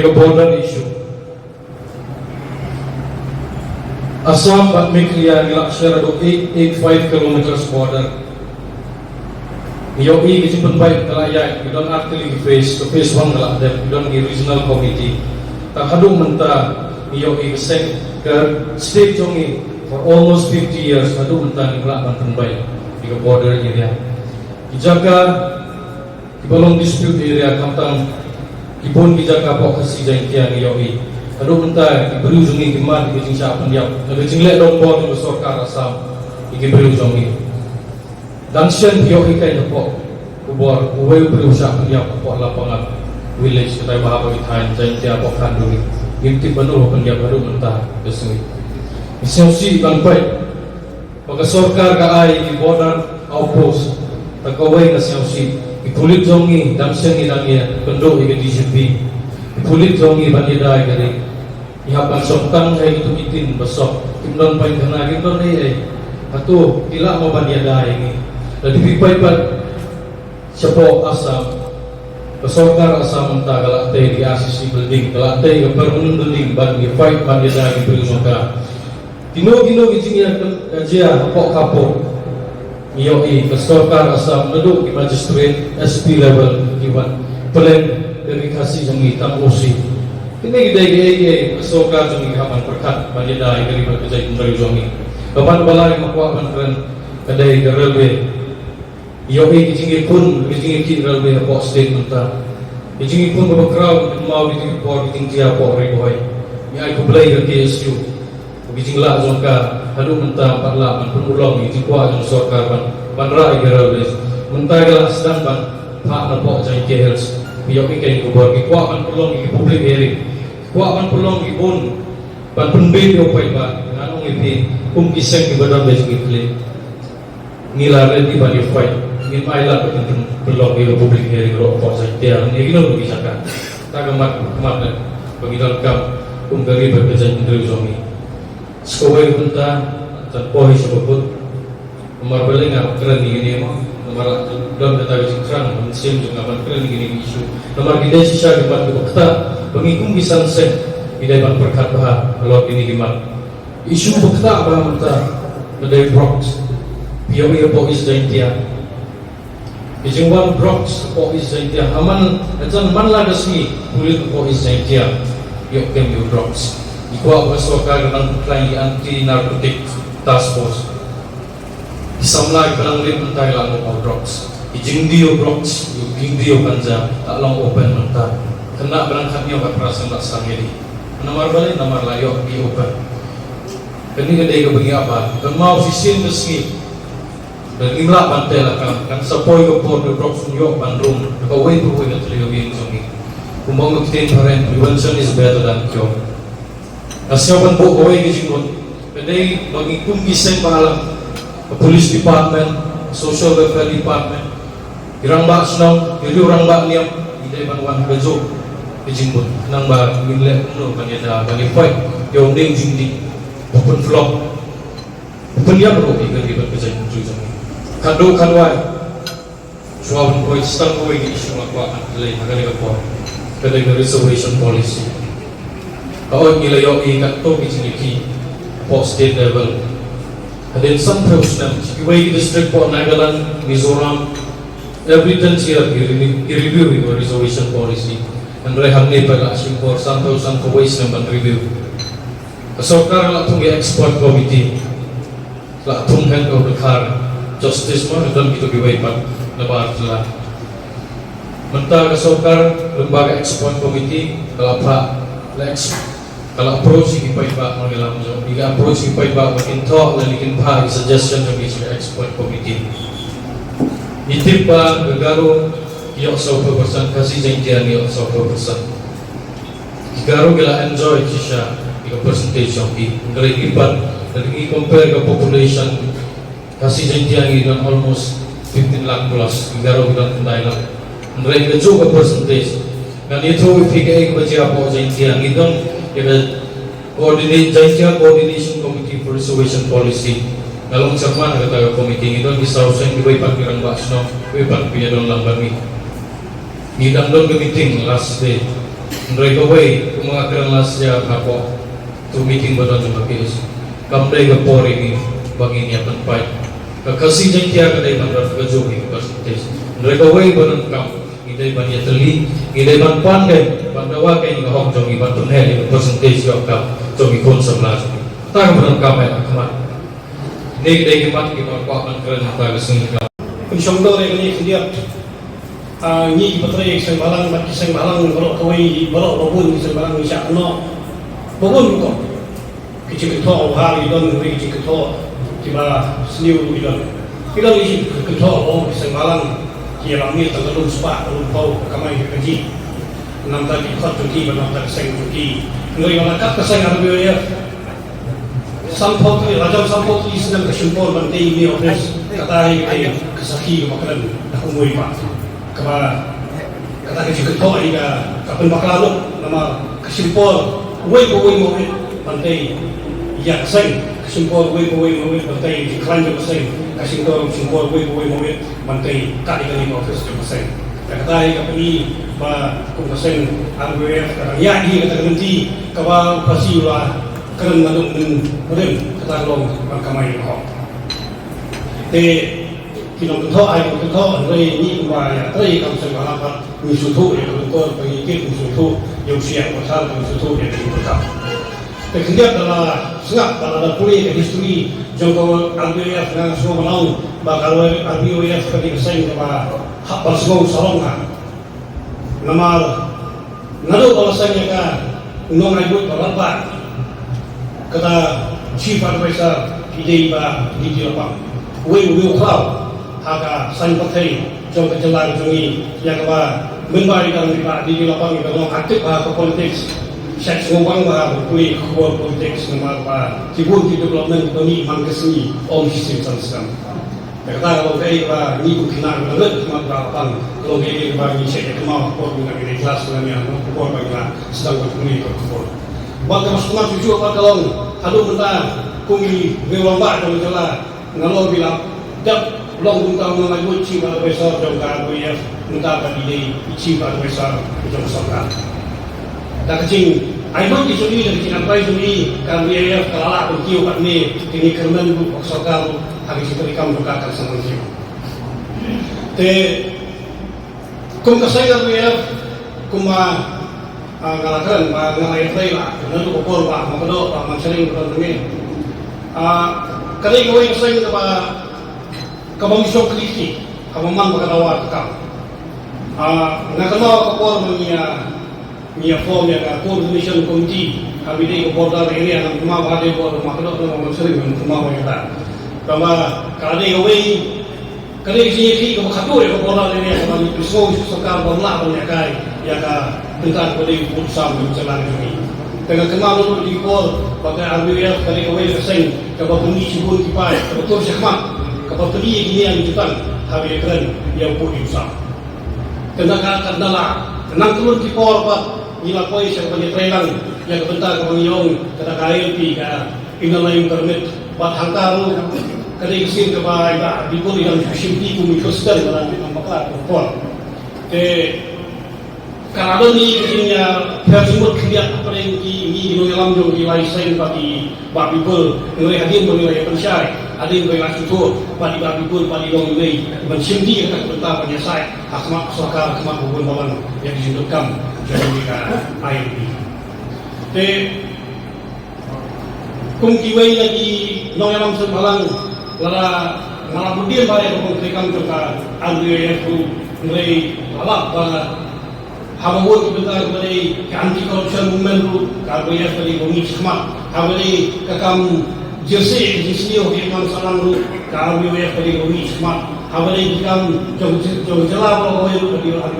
ke border issue. Assam bat mikriya nilak share do 885 km border. Yogi kecimpan baik kelaya. We don't actually face 1 kelak dan we don't give regional committee. Tak hadung mentah Yogi keseng ke state jongi for almost 50 years hadung mentah nilak banten baik di border area. Dijaga di balong dispute area kantang ipun dijaga pok kasih jangkian Yogi. Hadung mentah diberi jongi kemat di kecing siapa dia. Nabi jinglek dong bor di sorkar Assam diberi jongi. Dangshan Yogi kain pok kubor uwe beri siapa dia pok lapangan. Village kita bahaba ithain jain tia pokhan duri imti banu pendia baru mentah kesini isyausi banpai maka sorkar ka ai di border outpost takawai na syausi ipulit jongi damsen ni dangia pendo ige DGP ipulit jongi bandida gari ihapan soktang ay itu itin besok kimdon pain kana kimdon ai atu tila mo bandida ini jadi pipai pat siapa Assam Sorkar Assam mentah galak teh di ACC building, galak teh ke permanent building bagi fight bagi dah di Sorkar. Kino kicingnya kerja pok kapok. Yoi ke Sorkar Assam duduk di magistrate SP level kiwan plan dari kasih jangi tambosi. Kini kita ke Sorkar jangi kapan perkat bagi dah dari kerja dari jangi. Kapan balai makwa keren kedai railway. Yogi kicing pun kicing kit railway pok state mentah. Kicing pun beberapa mau kicing port kicing dia pok riboy. Ni ai kublai ke KSU. Kicing lah jongka hadu mentah 48 penulong kicing kuat jong sorkar ban rai railway. Mentah galah sedang ban pak na pok jai KHS. Yogi kain kubor ki kuat ban pelong ki public hearing. Kuat ban pelong ki pun ban penbin yo pai ba nganong ipi kiseng ki badam bes ki play. Nila ready ban yo fight. Ini mailah betul belum di Republik Hearing Rock for Saja. Ini kita belum bisa kan? Tak kemat bagi dalam dari bekerja menteri suami. Sekolah punta dan pohi sebut nomor belengar keren ini nomor dalam data kerang mesin juga keren ini isu nomor kita sisa debat kita pengikung bisa sen tidak berkat bah kalau ini gimana isu kita bah mentah dari Bronx biar polis dan dia Ijing one Bronx po is India. Aman, atan man lagas ni kulit po is India. Yok kem yung Bronx. Ikuha ko sa kagandang klang anti-narcotic task force. Isang lagi palang rin tayo lang o Bronx. Ijing diyo Bronx, yung diyo kanja, talang open manta. Kena berangkat niyo kaprasan tak sangiri. Namar balik, namar layo, di open. Kani kadai ka bagi apa? Kan mau sisin meski. Dan imla pantai lah kan sapoi ke port the Bronx New York bandung the way to win the television zongi kumong magtin parent prevention is better than cure asyapan po kawai gijingon kadai bagi kumgiseng pahalang police department social welfare department irang ba sunong ili orang ba niyam idai banwan gajo gijingon nang ba minle no kanyada bagi fight yung ding jingdi open flop open ya bro ikari berkesan zongi kado kanwai suawun koi stang koi di isu makwa antlay nagali ka po kada yung reservation policy kaon nila yung ikat to kisiniki po state level. And then some house na, Iway district po, Nagaland, Mizoram, every 10 year, i-review yung reservation policy. And rehab ni pala, for some house ang kaways naman review. So, karang itong export committee, itong head of the car, justice mo, ito ito giway pa, nabahat sila. Manta kasokar, lembaga export committee, kalau approach yung ipaiba ng ilang mo. Iga approach yung ipaiba, makin talk, nalikin pa, suggestion ng export committee. Itip pa, gagaro, iyo sa upapasan, kasi dyan diyan iyo sa upapasan. Gagaro gila enjoy siya, yung percentage yung ipat, nag-i-compare ka population, kasi dyan diyan iyo almost 15 lakh plus, gagaro gila tunday lang. Mereka juga percentage. Dan itu PKI kebaca apa janjian itu kita coordination committee for reservation policy. Kalau cerman kata komite itu bisa usang dibuat kirang basno, dibuat punya dalam lambangi. Kita dalam meeting last day. Mereka way kumakaran last day apa tu meeting betul juga kis. Kamdai kapori ini bagi ni apa tempat. Kasih janjian kedai bandar kejogi percentage. Mereka way betul kam. Idai ban yateli, idai ban pandai, bandawa kain ngahok jongi bantun heli percentage yok kam jongi kon sebelah jongi. Tak benar kamai akmat. Nek dai kemat kita kuat man keren tak kesini kam. Pensyongdo ini dia, ni betul yang sembalang, macam sembalang kalau kawai babun sembalang isyak no, babun kok. Kecil ketua hari don, kecil ketua tiba senior don. Kita ni ketua sembalang. Dia ramai terlalu sepak, terlalu bau, kamai kerja. Enam tadi kot cuti, enam tadi seng cuti. Nuri mana kat keseng ada biaya. Sampau tu, rajam sampau tu sedang kesumpul bantai ini office. Kata ini kesaki makanan dah umui pak. Kata kerja ketua ini kapan bakal lalu nama kesumpul. Wei bantai ya seng kesumpul wei bantai keran juga seng. Kasih tahu semua wei bantai kali kali office tu pasal. Kata ini kumpasen RWF ya ini kata nanti kawan pasti lah keren mandung mungkin kata long kamai kau. Kita betul ini kumaya kamu semua apa musuh yang betul pengikut musuh yang siap pasal musuh yang dibuka. Kemudian adalah sengat dalam kuliah history jangkau RWF dengan semua menang bakal RWF kali keseng kepada hak bersama sarongga. Nama nado alasannya kan undang ribut berapa kata chief advisor ide ba di lapang. Wei kau haka sang pakai jangkau jalan jungi yang kepada membari dalam di lapang itu aktif ke politik. Saya semua orang berkulit keluar politik semua tibun di development ini mangkesni om sistem sistem. Kata kalau kaya ni bukan berat cuma berapa kalau kaya bagi saya kemau kau dengan ini kelas dengan kau bagi sedang berkulit kau. Bagi masalah tujuh apa kalau ada benda kumi berlomba dalam jalan ngalau bilang dah long benda mengajuk cipa besar jangka boleh minta bagi dia cipa besar jangka besar. Dah kecil, aibon di sini dan kecil apa ini kan dia kelala berkiu kat ni kini kerman bu sokal hari kita rekam buka kan sama dia. Kum kesayang dia kuma ngalakan ngalai lah, nanti kopor pak, makado pak mansering betul ni. Kali kau yang sayang apa kabang sok kritik, kabang mang bakal kam. Nakalo kopor Mia form yang coordination committee, kami ini kepada ini yang cuma ada buat makhluk yang sering cuma kita. Kama kali kali sini kita katur yang kepada ini yang kami semua sekarang bangla banyak kali yang tentang kali putusan jalan ini. Dengan kemalu di pol, pakai RWF kali keseng, kepada pengisi pun kipai, kebetul sekmat, kepada ini yang dijutan hari keren yang pun diusah. Kendala nang turun di pol pak. Ila koi siya panyatrelang yang kebentar kemangiyong kata KLP ka inalayong permit bat hangtaro kali kesin ke ba di poli yang simpi kumikosdan dalam maklar pol. Kanado ni kini Jimut keliat apa yang di dalam jom di lain bagi people ngai hadir mengenai pensyai hadir mengenai itu bagi people bagi dong ngai mensimti akan betapa penyelesai asma sokar asma hubungan balan yang disebutkan jadi mereka air ini. Te kung kiway lagi nong yang sembalang lala malah budir bayar kung kekam juga Andrea itu ngai lalap Hawawul sebentar kepada anti corruption movement tu, kalau ia sekali bunyi semak, hawali kakam jersey jersey Imam Salam tu, kalau ia sekali bunyi semak, hawali kakam jom jelah bahawa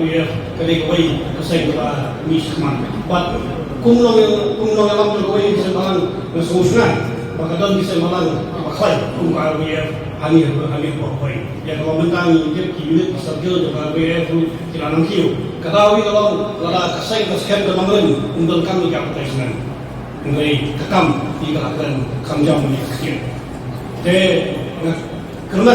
ia sekali bunyi kesai kepada bunyi semak. But kumnong alam tu bunyi semalam bersusunan, maka dalam semalam makai kalau ia hamil bahawa yang kalau bentang dia kilit sabjil dengan BF kilanang kiu katawi kalau lala kasai kaskan kemangan untuk kami kapal senang mengenai kekam dikatakan kamjam ini kecil kerana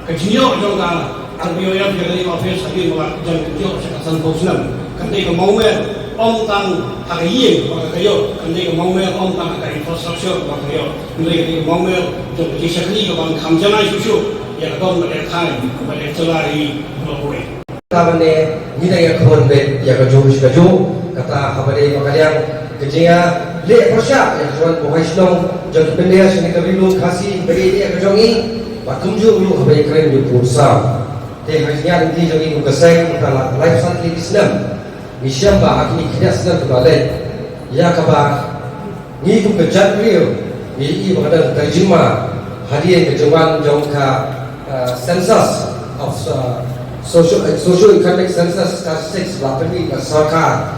kecil juga RBO yang dari office tapi malah jam kecil sekasan senang kantai kemauan om tang harian maka kayo kantai kemauan om tang hak infrastruktur maka kayo kantai kemauan jom kisahli keban kamjana susu yang kau melihat kepada celari berlaku. Kata benda ni dah yang kawan bet yang kaju kata kepada makanya kerja leh persyak yang kawan bukan senang jadi benda sini kebilu kasih bagi dia kejongi batumju lu kepada keren di pusat. Teh hanya nanti jadi kesai kalau life santri Islam. Misyam bah kini tidak sedang terbalik. Ya kabar ni tu kerja real ni berada terjemah hadiah kejuan jongka census of socio-economic census statistics lapani sarkar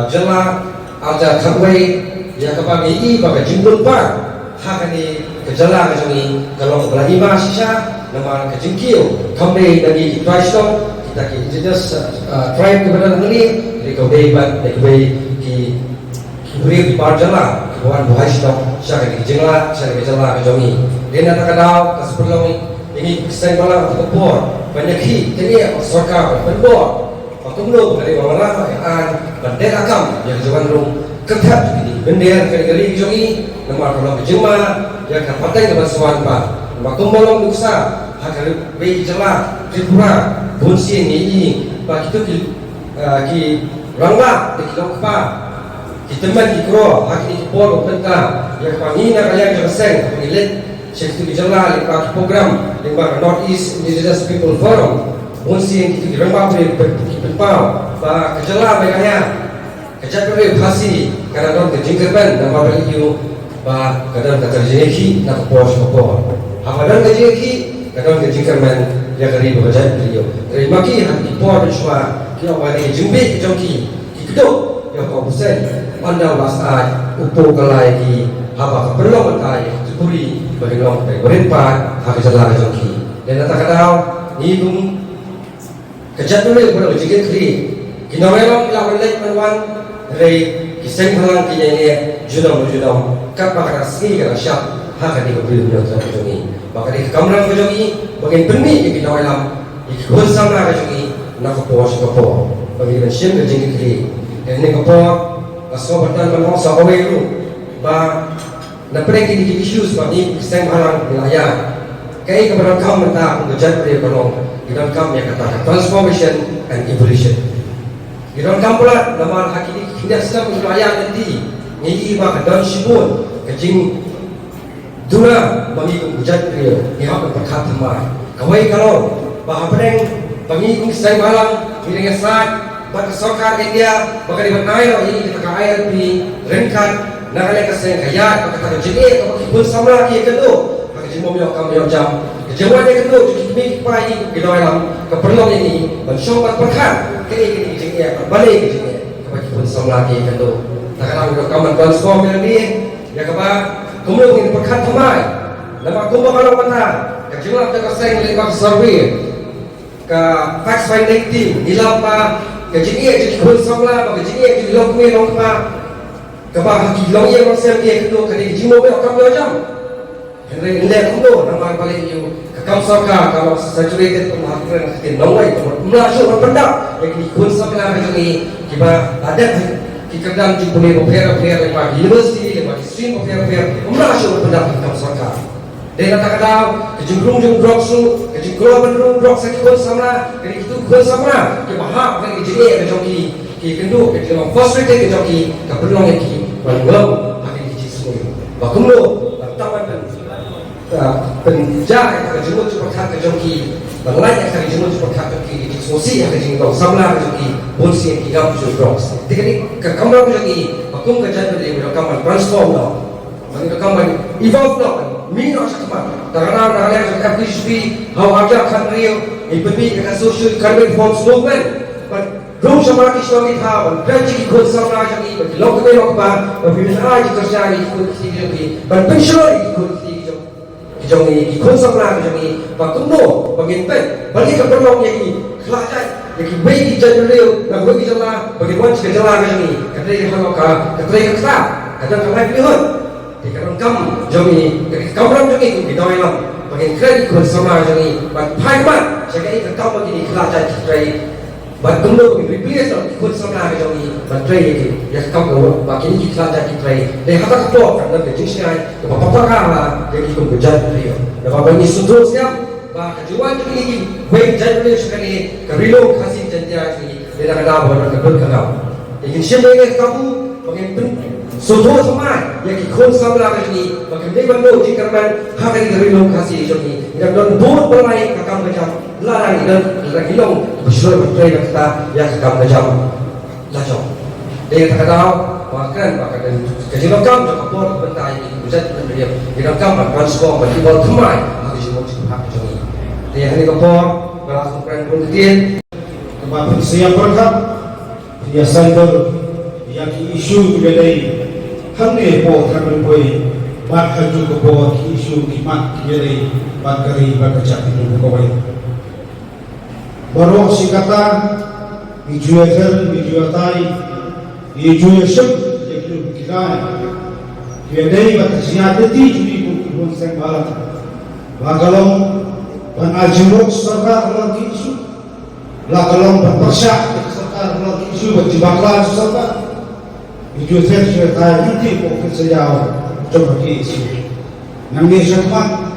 jela ada kawai ya kapag ii baga jimbul pa hakani kejala kajungi kalau belagi mahasiswa nama kejingkiu kami dari Christo kita ki indigenous tribe kebenaran ini dikawai bat dikawai ki beri di parjala kawan bahasiswa syakani kejela syakani kejala kajungi dia nak kadau kasperlong ini kesan malam untuk bor banyak hi ini sarkar berbor waktu belum dari bawah an bendera kam yang jangan rum ketat ini bendera kali-kali jongi nama kalau berjema yang kapatai ke basuan pa waktu malam duksa hakari be jela tripura bunsi ni bagi tu ki rangla di lokpa kita man ikro hakini bor benta yang kami nak kalian kesan milik Syekh Jalla lewat program lewat North East Indigenous People Forum bunsi yang kita dirembang oleh berpau bah kejala mereka kejap oleh khasi karena dalam kejingkerban dan bapak itu bah kadang terjadi nak pos hamadan kejingki kadang kejingkerban yang kari bekerja beliau dari maki hati por bersama kita wali jumbi kejongki itu yang kau busen anda wasai upo kalai ki haba keperluan mentai puri bagi orang baik berempat hak jalan kejongki dan tak kadau ni pun kejap dulu pada ujian kiri kita memang lawan lek perwan dari kisah halang kita ini judam kap pakar sini kalau syak hak di kebiri menonton kejongki maka di kamera kejongki bagian permi yang kita dalam ikut sama kejongki nak kepuas bagi mensiam kejongki kiri dan ini kepuas asal bertan menong sahabat itu bah na pergi di issues bagi kisah halang wilayah kaya kepada kaum mentah mengejar pada kolong di dalam kaum yang katakan transformation and evolution di dalam kaum pula nama hakiki tidak sedang wilayah nanti ni iba ke dalam sibun kecing duna bagi mengejar pada yang berkat temai kawai kalau bahawa pereng bagi kisah halang dengan saat bagi sokar India bagi dibenai ini kita kaya di rengkat nak kalian kasih kaya kata jadi kalau kita sama lagi itu maka jemur kami jam jawapan yang kedua kita pai kita dalam keperluan ini mensyukur perkat kini jadi balik jadi kalau kita sama lagi itu tak kalau kamu transform ini ya kapa kemudian perkat tamai lepas kumpulan kalau mana kejadian kita kasih lewat survey ke fact finding team dilapa kejadian jadi kita sama lagi kejadian jadi lokmen lokpa kapag kilong yang masih dia itu kali jimo be okam jam henry indah kudo nama paling you kam sarkar kalau saturated pemahaman kita nongoi mengasuk berpendak yang ikut sampai hari ini kita ada kita kadang jumpa beberapa lewat universiti lewat stream beberapa mengasuk berpendak kam sarkar dan kata-kata kejengkrung drog kejengkrung drog sakit sama dari itu ikut sama kita bahag dari jenis kejoki kendu kita frustrated kejoki keperluan yang kita akan dicisui bakumlo bertawan penjara yang jemut seperti kejoki berlain yang jemut seperti kejoki diskusi yang jengkrung sama kejoki polisi yang kita butuh drugs jadi kekamar kejoki bakum kejangan dari rekaman transform dong rekaman evolve dong minor sakit karena yang FDSP how ada kan real IPP dengan social economic reforms movement but belum sama lagi suami tahu gaji ikut sama lagi lokal pembinaan kerja ikut tinggi but pensiun ikut sama lagi bakuno bagian bagi keperluan yang kelajai yang baik jadi real dan bagi jalan bagaimana jalan ini kerja haloka kerja kita kadang kalian lihat karena kamu jami kamu jami kita malam bagian kredit bersama jami pai mat saya ini kamu ini kelajai kita buat kamu replace ikut sama jami baterai ya kamu bagian ini kelajai kita dan kata ketua karena kejusian apa kah jadi kamu kerja dia dapat bagi seterusnya bah kejuan ini baik jadi sekali kerilo kasih janjian ini dan ada apa berkata ingin siapa kamu bagian Soto semai yang ikut sama lagi bahkan dia bantu jika hari dari lokasi ini dan don berlain kakam macam larang dan lagi long bersuara bertanya kita yang kakam macam lajau dia kata bahkan kecil kakam jauh kapal bentai pusat beliau di kakam transform bagi bal semai harus semua hak ini dia hari kapal berlangsung peran penelitian kemarin siap berkat dia sadar yang isu bedai हमने बहुत हमें कोई बात कर जो को बहुत इशू की बात किए रही बात करी बात चाहती हूँ को भाई बरों सिकता विजुअताई विजुअशन एक लोग किराए ये नहीं बात ज़्यादती जुड़ी को किरण से बाला लागलों बना जिलों सरकार वालों की इशू लागलों berpersak सरकार वालों की इशू बच्ची बाकला सरकार itu saya nanti mungkin saya coba isi. Nanti semua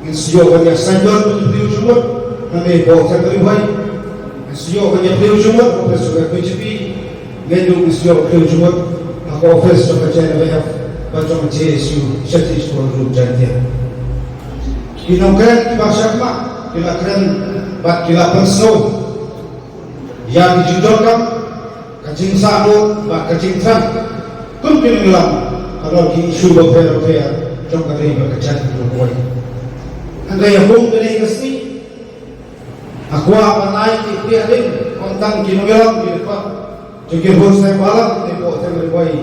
insyo Allah sahaja beliau semua nanti bawa saya beri insyo Allah beliau semua profesor PGP ngedung insyo beliau semua aku office coba saya banyak baca isu setiap sekolah janjian. Inokran bahasa mak kita keren bak kita pensau yang dijudulkan kacing sabo bak kacing truk kumpul ulang kalau di isu beberapa jom kali berkecat berbuat. Anda yang belum beri kesini, aku akan naik di piadin kontan kinulang di depan. Jadi harus saya balang di bawah tempat berbuat.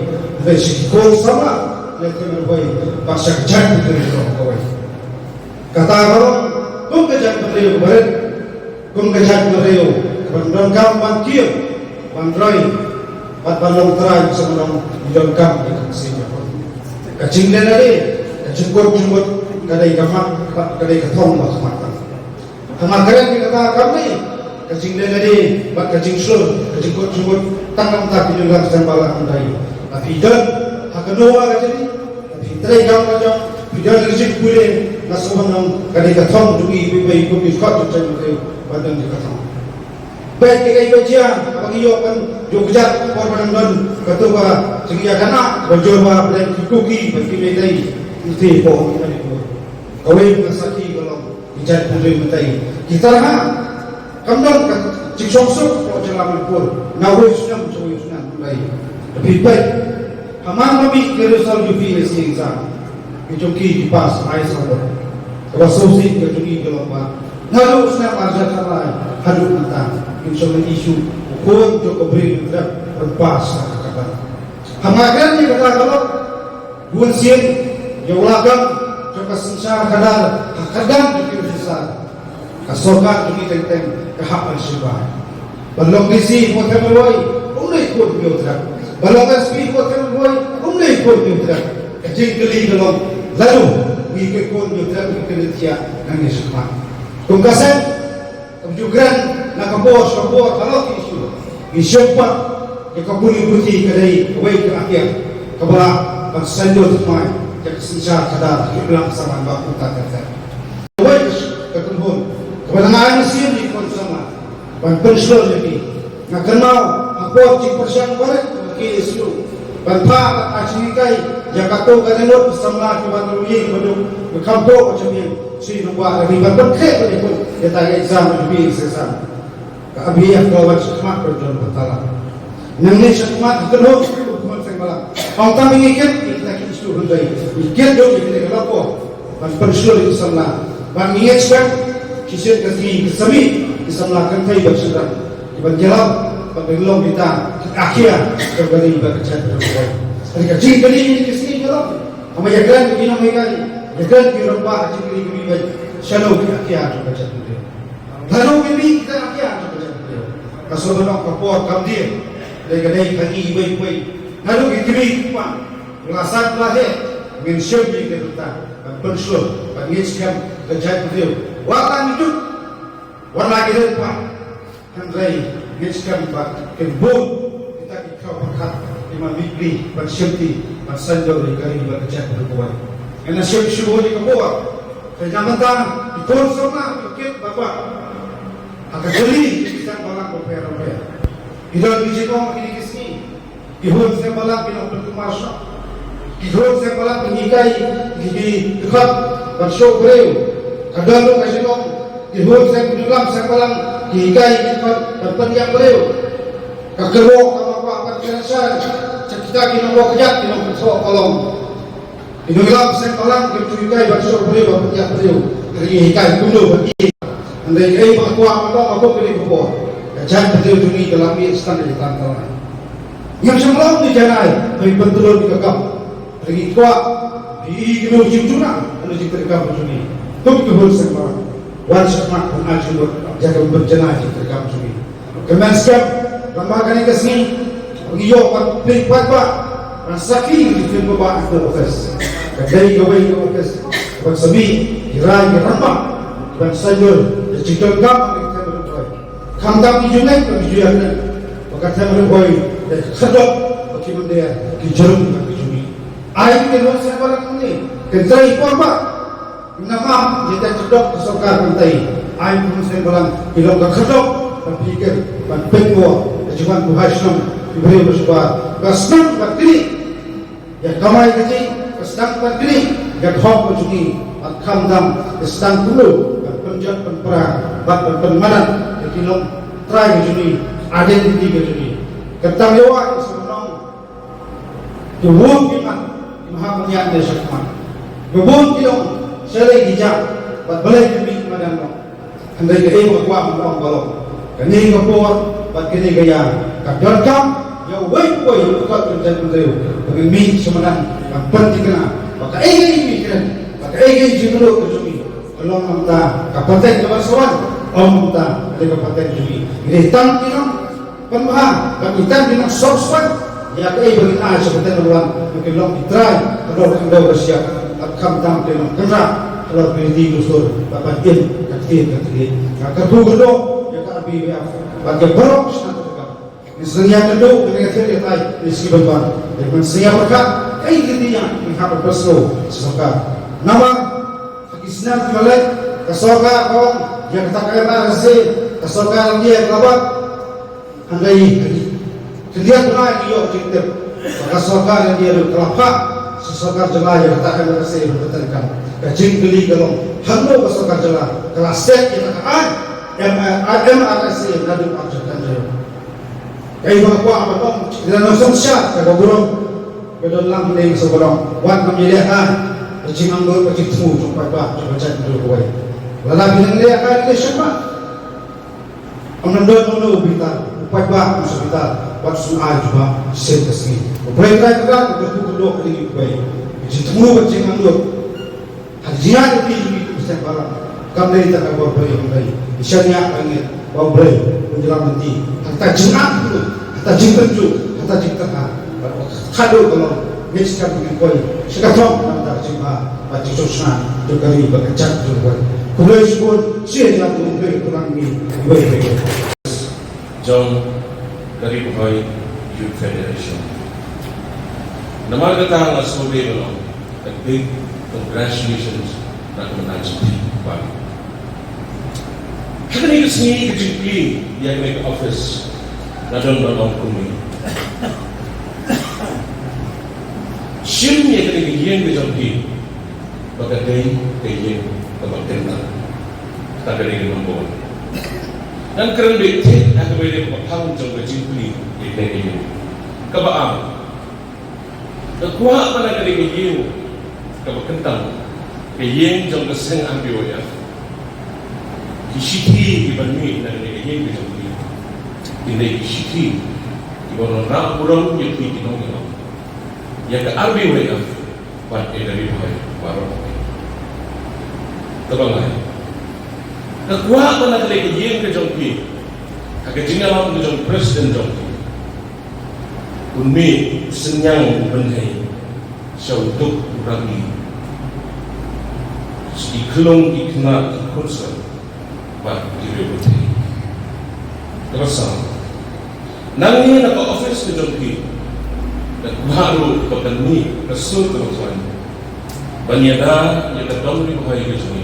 Besikol sama di tempat berbuat. Pasca kecat di berbuat. Kata kalau kum kecat berbuat, kum kecat berbuat. Kemudian kamu bangkit, bandrai. Pat balong terai sebelum dilengkap dengan sehingga kacing dan ada kacungkut kadai kamak kadai ketong macam kemarin kita kami kacing dan ada bat kacing sur kacungkut tangan tak dijual sedang balang andai tapi dan kedua kacing tapi terai kamu macam tidak rezeki boleh nasuhan kadai ketong juga baik ikut diskot macam badan di ketong baik kita baca bagi yokan jogja korban dan ketua sekia kana berjumpa dan kuki bagi mereka itu pohon ini kawin kasaki kalau bicara putri mentai kita ha kandang cik songsuk kalau jalan pun nawi sudah mencoba sudah mulai lebih baik hamam kami kerusal jufi esi exam itu ki pas ai sabar kalau sosi kejugi kalau apa nalu sudah marja sampai hadut mentang insyaallah isu hukum jo kebri berpas kata hamagan ni kata kalau buan sien yo lagam jo kasensar kadal kadang jo kisah kasoka jo tenteng kehapan syibah balong disi mo temeloi ulai ko biotra balong aspi ko temeloi ulai ko biotra kecing keli kalau lalu ikut ko biotra kelentia nangis semua Tungkasan, kejujuran nak kabur kalau isyupat kekabuli putih kedai kawai ke akhir kabala bersanjur semai jak sisa kadar bilang sama baku tak kata kawai ketembun kebelangan sih di konsama ban pensul lagi nak kenal aku cik persiang balik ke isu ban pa acikai jakato kanenot bersama kiban luyi beduk bekampo macam ni si nubuah dari ban berkait ni pun dia tak exam lebih sesam keabiyah kawan semat berjalan bertalang Nangis semat keluh hukuman sang malam. Kau tak mengikir kita isu hundai. Ikir dong kita kelapa. Ban persul itu samla. Ban mengekspek kisah kesami samla kan kai bersurat. Ban jalan ban belum kita akhir terbalik berkecat berbuat. Mereka cik kali ini kesini kalau. Kami jalan begini mereka. Jalan di rumah cik kali ini baik. Shalom akhir berkecat berbuat. Lalu kami kita akhir berkecat berbuat. Kasobanok kapor kamdir. Dari kaki ibu-ibu, lalu kita pun melaksanakan lahir mensyuk di kita, pensul, pengiskan kerja beliau. Warna itu, warna kita pun, handai mengiskan kebun kita kau berkat imam bikri, bersyuti, bersanjung di kali berkerja berkuat. Karena syukur di kebun, kenyamanan ikut semua ikut bapak akan beli kita balang berpera-pera. Idol bijiko ini kisni, ihun saya balap pinong berkumasya, ihun saya balap pengikai di dekat bershow breu, kadang kasi nong ihun saya penulam saya balap pengikai di dekat berpeniak breu, kagerok apa perkerasan, kita kinong kejat kinong bershow kolong, inulam saya balap pengikai bershow breu berpeniak breu, pengikai kuno berpeniak, andai kai makwa aku pilih kubur. Jangan betul dunia dalam instan di tantangan. Yang semalam di janai, bagi benturun di kekam. Pergi kuat, di gunung ciptuna, lalu diterkam dunia. Tuk kebun semalam. Wan semak pun ajur jaga berjenai diterkam dunia. Kemudian siap, lembaga ini kesini. Pergi yokat, beli patwa. Rasaki di film beban itu ofis. Dari kawai ke ofis. Kemudian sebi, kirai, kirambak. Kemudian sayur, dicikal gam. Kamtam ijunai kebijuan, berkata mereka sedok bagi mereka dijerum dengan bijuni. Air kedua saya balang ini, kentai korba, nama kita sedok kesokar kentai. Air pun saya balang bilang kesedok, berpikir berpengwa, kejuan buhasnam diberi bersuara, kesenang berdiri, ya kamai kecil, kesenang berdiri, ya hok bijuni, kamtam kesenang dulu, berpenjat berperang, berpenmanan. Kilom try begini, identiti begini. Ketang lewa sebenarnya, kebun kita maha mulia dari semua. Kebun kilom selai hijab, buat boleh demi madam lo. Andai kau berkuah orang balong, kini kapur, buat kini gaya. Kadang kam, ya woi buat kerja beliau. Bagi mi sebenarnya, penting kena. Pakai ini pikiran, pakai ini jumlah kejumi. Kalau kita kapaten kebar soal. Om ta ada kabupaten Juli. Hitam kinong pembahan, hitam kinong sospan. Ya kay bagi seperti naluan mungkin ditry kalau anda bersiap akan tam kinong kena kalau berhenti dusur bapatin katin. Kakak do ya kabi ya bagi berok misalnya kedua dengan dia tay isi beban. Dan saya berkat kay dia mengapa perlu sesuka. Nama kisah malai kesoka kau yang katakan nasi kesokan dia kabat andai dia pernah dia cerita kesokan dia kelapa sesokan jelah yang katakan nasi bertekan kecil beli kalau hantu kesokan jelah kelas set kita kan MRC ngadu ajarkan dia kayak apa dong dalam sosial kalau burung dalam ini sebelum wan pemilihan kecil anggur kecil temu sampai bah coba cek dulu kowe Lala bilang dia akan ke siapa? Menunduk kita, upaya bah kita, buat sungai juga sentesi. Upaya kita kan berdua kali upaya. Jitmu bercengang dulu. Hajian itu bisa barang. Kami tidak akan berupaya kembali. Misalnya angin, berupaya menjelang nanti. Hatta jenang dulu, hatta jingpenju, hatta jingtengah. Kado kalau miskan dengan koi. Sekarang kita jumpa, baca susah, juga bekerja juga. 可能说现在都会不让你为这个。 Jom dari Pahoi Youth Federation. Nama kata ang asobe mo, a big congratulations na kumanansi pa. Kita ni kasi kajimpi yang may office na doon balong kumi. Siyem niya kani kajimpi kajimpi pagkatay kajimpi kabagkanta. Tagarin ng buwan. Dan kerana betul, aku boleh bertanggung jawab kejimpi di negeri. Kebaam, kekuat mana kali kejim, kebakentang, kejim jom keseng ambil ya. Kisiti di bandmi dan kejim kejimpi, ini kisiti di bawah orang yang pergi nongol. Yang keambil ya, pada dari bahaya baru. Kebangai. Kekuat mana kali kejim kejimpi, agak jinggalan kejim presiden jompi. Unmi senyang benai, syautuk urangi. Iklong ikna ikunsa, bat direbuti. Terasa, nangi nak office kejimpi, dan baru berkani kesul kemudian. Banyada yang terdapat di bahaya kejimpi.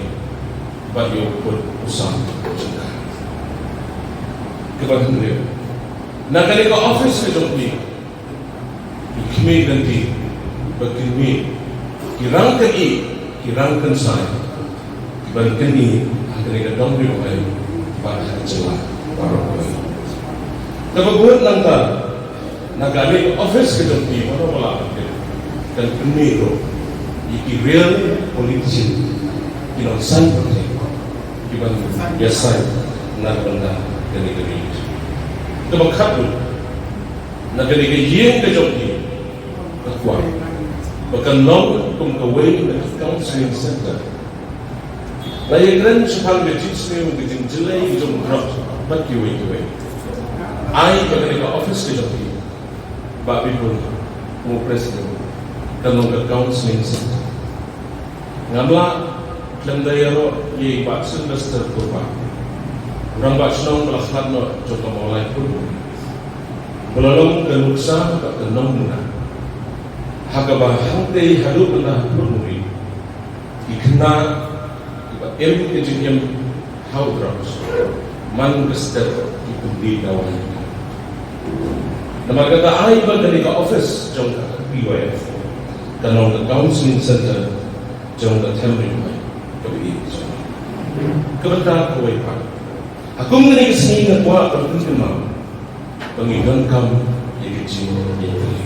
Bagi pun usaha cengkah. Kepada beliau, nak kali ke office ke jompi, ikmi ganti, berkini, kirangkan saya, dibandingkan ini, akan kita jompi oleh pada celah baru oleh. Kebetulan nangka, nak kali ke office ke jompi, baru malam dan kini itu, iki real politician, inonsan politik. Iban biasa nak benda dari ini. Kemudian nak dari yang kejauhan kekuat. Bahkan long kemkawai dan counseling center. Lain kan sebab begitu mungkin jelai jom drop bagi wei. Ai dari office kejauhan. Babi pun mu presiden kalau ke counseling center. Ngamla dalam daerah yang baksun dasar kurban, orang baksun melaksanakan no joko mulai pun, melalui kenuksa tak tenang muna, hagabah hangtei halu pernah bermuri, ikna ilmu kejian hau terus, man gestar ikuti dawan. Nama kata aiba dari ke office jom ke PYF, dan ke counseling center jom ke tempat. Kebetulan kau ikan. Aku mengenai kesini dengan kuat berkenal pengingat kamu yang kecil yang ini.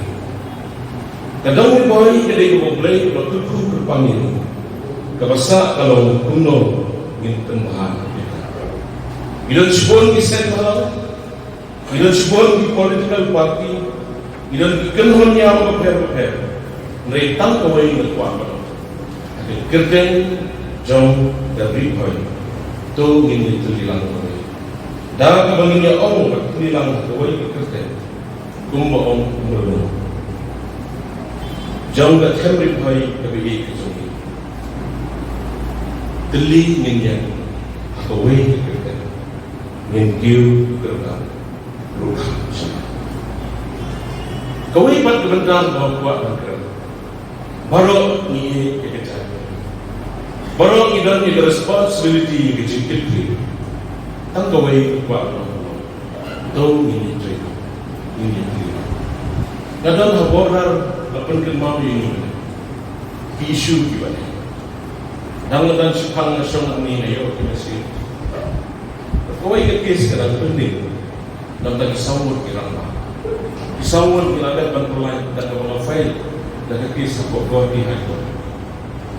Kadang boy jadi kau boleh bertutur berpanggil. Kebasa kalau kuno ingin tembahan. Bila sebut kisah malam, bila sebut di political party, bila dikenal yang berper, mereka kau ingin kuat. Ada kerja jauh dari poin tu ingin terlilang kau. Dah kebanyakan orang terlilang kau kerja, kumba orang berlalu. Jauh dari poin kebiri kejauhan. Teli ingin kau kerja, ingin kerja, luka. Kau ibat kebenaran bahawa kuat bergerak. Baru ni kerja. Baru idan ni responsibility kecil-kecil. Tang kawai kuat Allah. Tahu ini cerita, ini cerita. Kadang haborar lapan kelmau ini isu kita. Dalam dan sepang nasional ini ayo kita sih. Kawai kes kadang penting. Dalam dan disawut kirana. Disawut kirana bantuan dan kalau file dan kes apa kau di hati.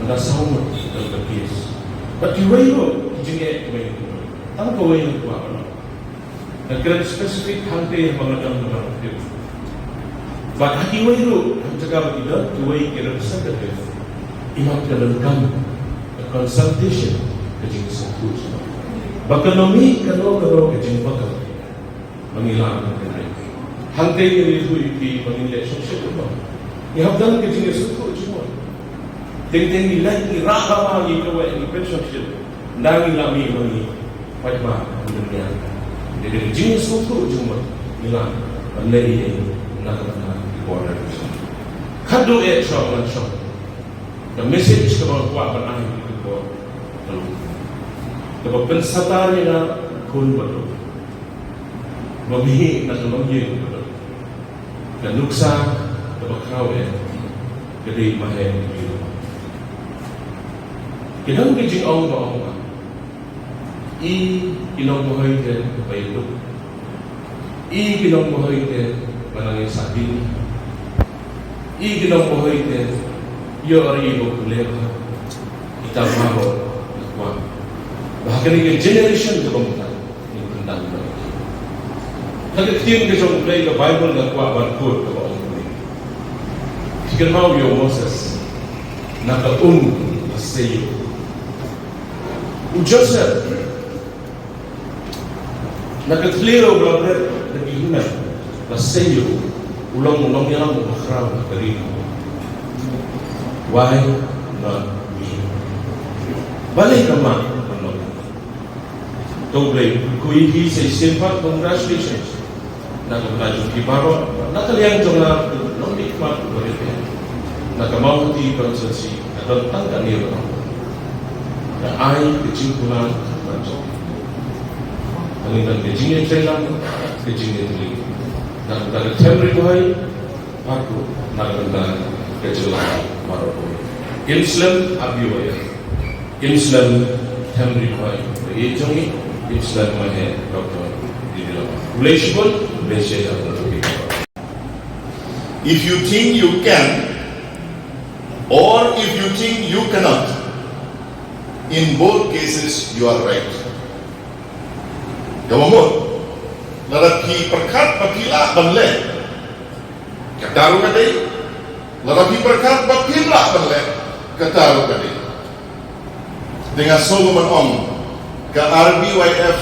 Anda sahut dalam berkis. Tapi wayo juga wayo. Tanpa wayo kuat. Dan kira spesifik hantai yang mengadang dalam hidup. But hati wayo mencakap tidak wayo kira sensitif. Imam dalam kamu consultation kejing satu. Bakonomi kalau kejing bakal mengilang kenai. Hantai yang itu menilai sosial itu. Yang dalam kejing satu cuma. Teng-teng nilai ni rahawa ni kau yang pension Nang ilami ilami, pajma dunia. Jadi jenis suku cuma ilang, malai nak border itu. Kado shop dan shop. The message kalau kuat benar itu kuat. Kalau pensatarnya nak kun betul. Memihi nak memihi betul. Dan nuksa kalau kau jadi mahal itu. Kita mungkin jing orang. Inong buhay din baylo. Ginong buhay din manangin sabi. Ginong buhay din yori mo kuleba. Itamaro nakwa. Bahkan yung generation ko bang yung tandang mo. Nagtitin ka siyang play the Bible nakwa barkod ka ba ang Chicken mau yo Moses nakaun sayo. Joseph nakakliro blabret nagihina sayo ulong-ulong niya lang makraw dari why not me? Balik ka ma doble kuihi sa simpat congratulations nakapalajong kibaro nakaliyang jong na nung ikmat balik nakamauti konsensi atau tangga niyo na ay kecimpulan macam Alingkan kecingnya celang, kecingnya teling. Nak kata temri buhay, aku nak kata kecelang marokoi. Islam abiwaya, Islam temri buhay. Ijongi Islam mahe doktor di dalam. Relation besi ada lebih. If you think you can, or if you think you cannot, in both cases you are right. Gawamot, lalaki perkat bakila banle, kataru kadai, lalaki perkat bakila banle, kataru kadai. Dengan Solomon Om, ke RBYF,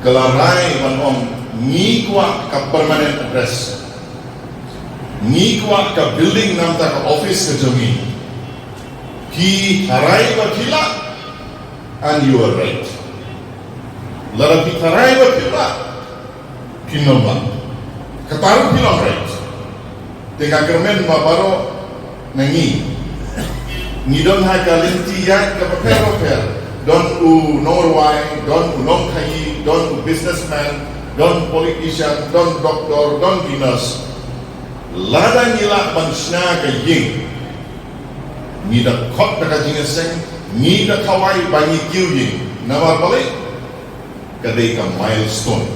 ke larai man Om, ngikwa ke permanent address, ngikwa ke building namta ke office ke jami, ki harai bakila, and you are right. Lalaki tarai berkira, kinomba, ketaru bilang right. Tengah kermen mabaro nengi, ngidon hai kalinti yak kapaper, don u Norway, don u long kai, don u businessman, don politician, don doktor, don dinas. Lada ngila mansna ke ying, ngida kot na kajingeseng, ngida kawai banyi kiu ying, nawar balik. Kadai ka milestone.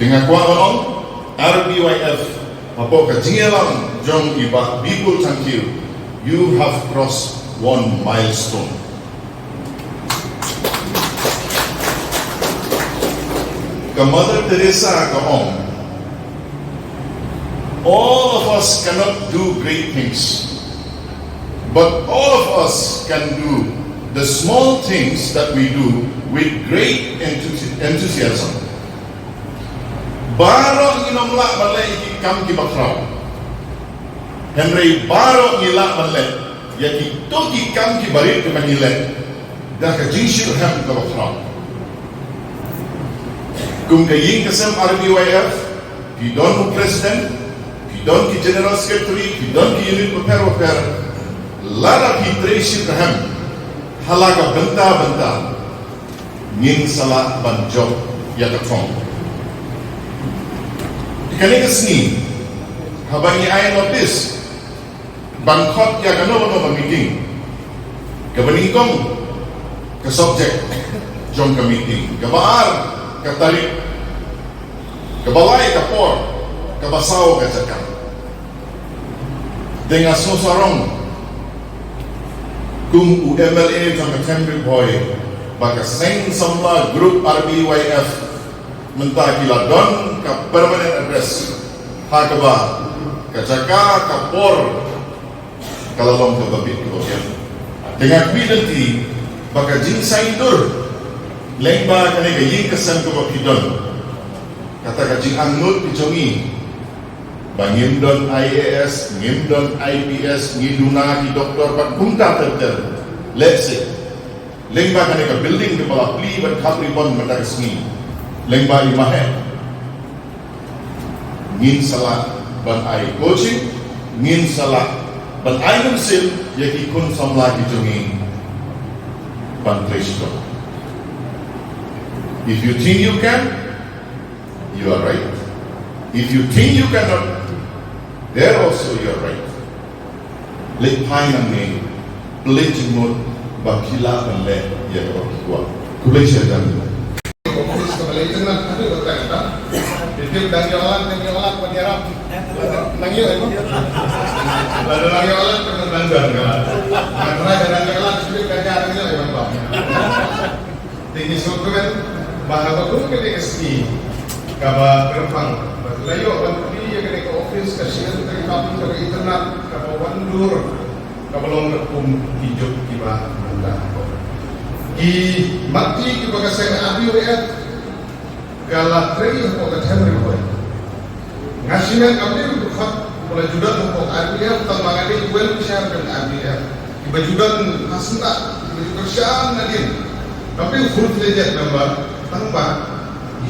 Dengan kuat orang RBYF apa kejingelang jong iba people thank you have crossed one milestone. Ke Mother Teresa ka all of us cannot do great things, but all of us can do the small things that we do with great enthusiasm. Baro nginomla balai ikam ki bakraw. Henry baro ngila balai yaki toki kam ki barit ke mangile. Dah ka jinshir ham ka bakraw. Kum ka ying kasam RBYF, ki don president, ki don ki general secretary, ki don ki unit repair, lara ki treshir ham. Halaga benta ngin salah banjok ya katong. Ikani kesni habangi ay notice bangkot ya kano meeting kabaningkong ke subject jong ka meeting kabaar katarik kabalay kapor kabasaw kajakan dengan susarong kung UMLA jong temple boy baka seng samla group RBYF mentah kila don ka permanent address hakaba kajaka kapor kalalong kababit kebagian dengan kbidenti baka jing saindur lengba kane gaying kasam kabakidon kata kajing angnut pijongi bangim don IAS, ngim don IPS, ngiduna ki doktor pat punta terter let's say, lengba kane ka building ke bala pli ban khapri bon mata kesni, lengba imahe, ngin salah ban ai coaching, ngin salah ban ai namsil yaki kun samla ki jungin ban Kristo. If you think you can, you are right. If you think you cannot, there also you are right. Lek pai nang ne, pelai jemut, bakila penle ya kau kikuat. Kulai syaitan. Office kembali tenang, ada berkata. Jadi dan jalan penyerap, nangyo itu. Lalu nangyo orang pernah kan? Karena jalan sudah kerja nangyo itu bang. Tinggi suku kan, bahawa tu kita kesti, kaba berfang. Layo bantui ya kena ke office kasihan dari kampung ke internet, kaba wandur, kaba longkum hidup kiba manda. Di mati kiba kasih abi reat. Kalau teri untuk kecemari boy, ngasihan kami untuk hak mulai judan untuk ABF, tambah ada jual besar dengan ABF, iba judan hasna, iba judan syam nadin, tapi full fledged member tambah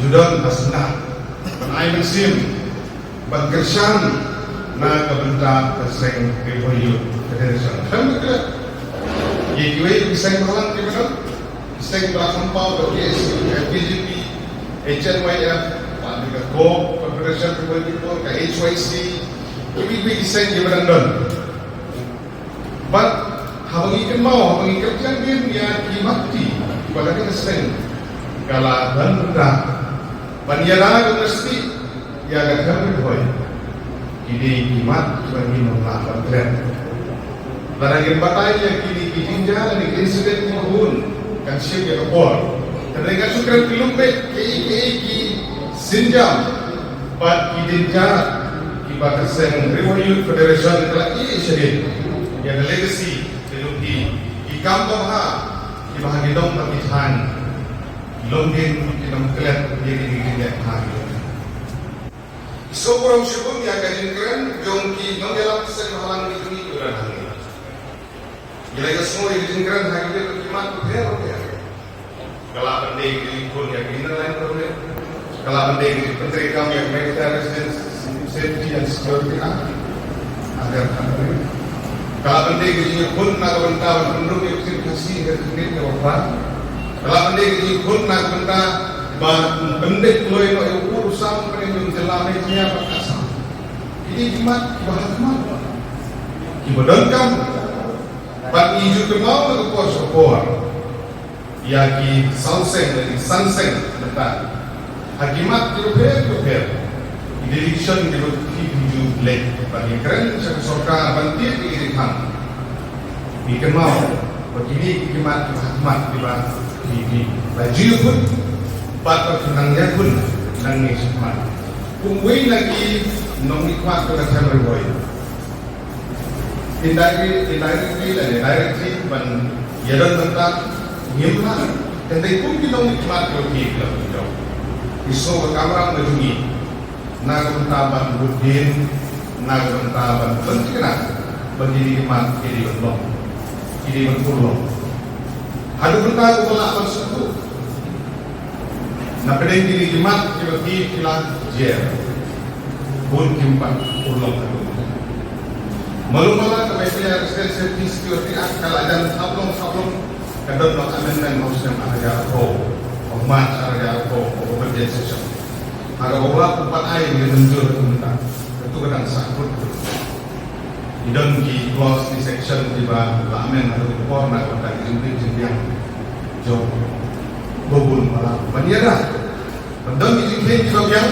judan hasna, penai musim, berkerjaan, na kebentar keseng kepoyu federation, kami kira, jadi bisa malang kita, bisa belakang pau dari FGJP. HNYF, Pandika Go, Federation People People, HYC, ini desain di Brandon. But, habang ikan mau, habang ikan jangan dia kimati, ibadah kita sering. Kalau benda, banyak mesti ya agak kami boy. Ini kimat bagi menolak keren. Barang batai yang kini kijinja dan insiden mahun kan siap ya kepor. Mereka suka filmbek ki sinjam, but idinja ki bakaseng Revolut Federation kala ini sedih. Yang legacy telugi ki kampung ha ki bahagidong pakitan, longin ki namkelat jadi digigit hari. So kurang syukur ya kajian keren, jom ki nonggelam sen halang di dunia uran hari. Jika semua kajian keren hari itu kimat berapa ya? Kalau pendek di pun yang inner line problem, kalau pendek di menteri kami yang military residence safety and security agar kami, kalau pendek di pun nak bentar penduduk yang kasih kerja kewajiban, kalau pendek di pun nak bentar pendek loy loy urusan pendek dalam media perkasa, ini kimat bahagian kibadangkam, bagi hijau kemau untuk kuasa yaki sauseng dari sanseng bentar hakimat dirupiah direction dirupiah lek bagi keren sorka bantir di ham bikin mau begini hakimat di baju pun patut senangnya pun nangis hikmat kumui lagi nong hikmat kita sampai boy indirectly ban yadan bentar Nimla, dan pun kita nikmat lebih lebih. Isu kamera menjungi, naguntaban budin, naguntaban pentingnya bagi nikmat ini belum, ini berpuluh. Ada bentar kepala suku. Nah pada ini nikmat bagi kilang jer, pun kimpan pulau. Malu-malu kebiasaan safety security akal dan sablon kadang nak amendment Muslim ada pro, umat ada pro, bekerja sosial. Ada orang empat air yang menunjuk tentang itu kadang sakit. Idon di clause di section di bawah amen atau por nak pada jumlah yang jauh bobul malah. Banyak Pendam di sini di bagian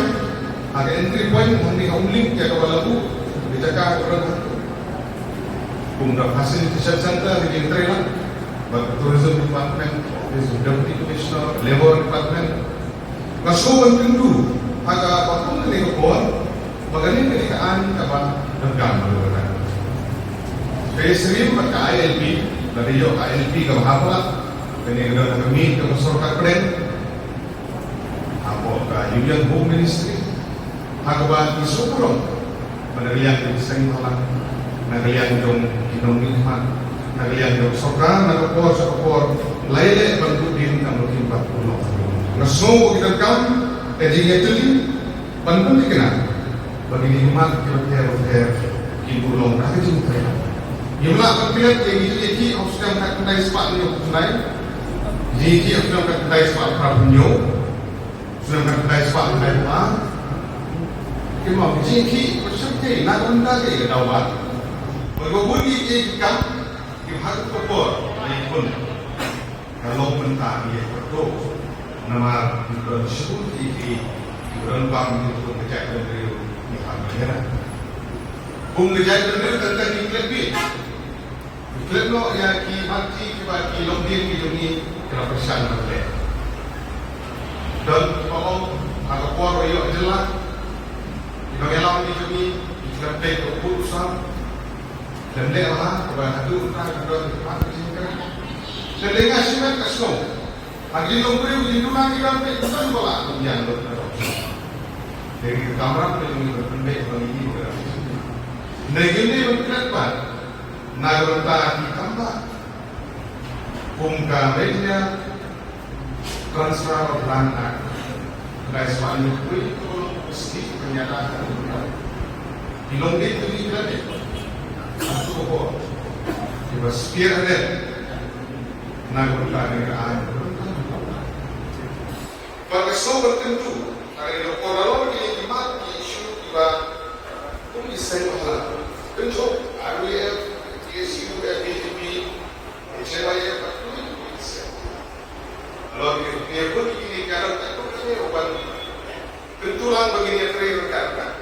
ada entry point yang diulik ya kalau lalu dijaga orang. Kemudian facilitation center di entry lah. Tourism Department, Deputy Commissioner, Labor Department, kasuhan pintu, agak apapun yang dikepon, magaling kalikaan kapan bergam bergam. Spesial pada ILP, dari yo ILP kalau hafal, kini ada kami ke masyarakat pren, apa ke Union Home Ministry, agak isu kurang, pada yang diseng malam, nagalian dong kinong nikmat. Nagalian yung soka, nagapor, layle, pagkutin ang lukin patulong. Nasumo kita kam, kajing ito panpun kena. Bagi nikmat kira-kira kibulong nakajing tayo. Yung mga pagpilat, yung iti ang sedang kakundai sepak niyo kunai. Iti ang sedang kakundai sepak prapunyo. Sedang kakundai sepak kunai pa. Kima, iti bersyukur, nakunda kayo dapat. Berbunyi ikan, kita kopor, pun. Kalau mentah dia betul, nama bersyukur iti, berulang itu kerja dari negara. Kerja dari tentang iklim. Iklim lo yang mati kita kilomdir ni kena persian boleh. Dan kalau agak kuat royo jelas, kita ngelam ni kita take keputusan. Dan dia lah kepada itu kita akan mati sini. Dan dengan siapa kasih? Agi lombri uji dulu kita bukan bola yang dari kamera pelindung berpendek bagi kita. Negeri berkelanjutan, nasional ditambah, umkm media, transfer berlangganan, restoran itu mesti kenyataan. Dilongit itu tidak ada. Satu pokok, kita sekian ada, nasional negaraan. Pada soal tertentu, hari orang ini mati isu tiba, kumisai masalah. Tentu, RWF, TSU, FBTP, HLIF, itu kumisai. Kalau dia pun ini kalau tak kumisai obat, tentulah begini terlihat.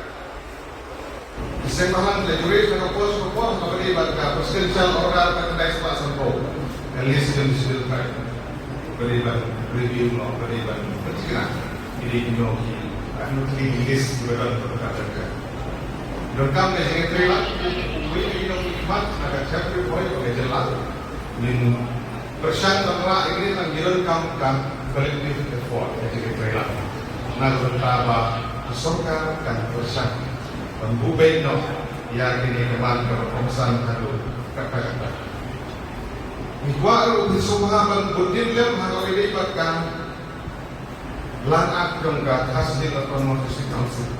Isai masalah lejuris dengan pos, seperti baca persensial orang terkait sepak sempur, elis dan disediakan. Beriban review no beriban percaya ini nyoki anu tulis beran perkatakan rekam yang terlihat ini nyoki mat ada chapter point oleh jelas min persan bahwa ini direkam collective effort yang terlihat nah bertambah soka dan persan pembubain no yang ini teman kepesan hadu kata-kata Ikhwan disumahaban berdilem atau dilibatkan langat dongga hasil atau notifikasi council.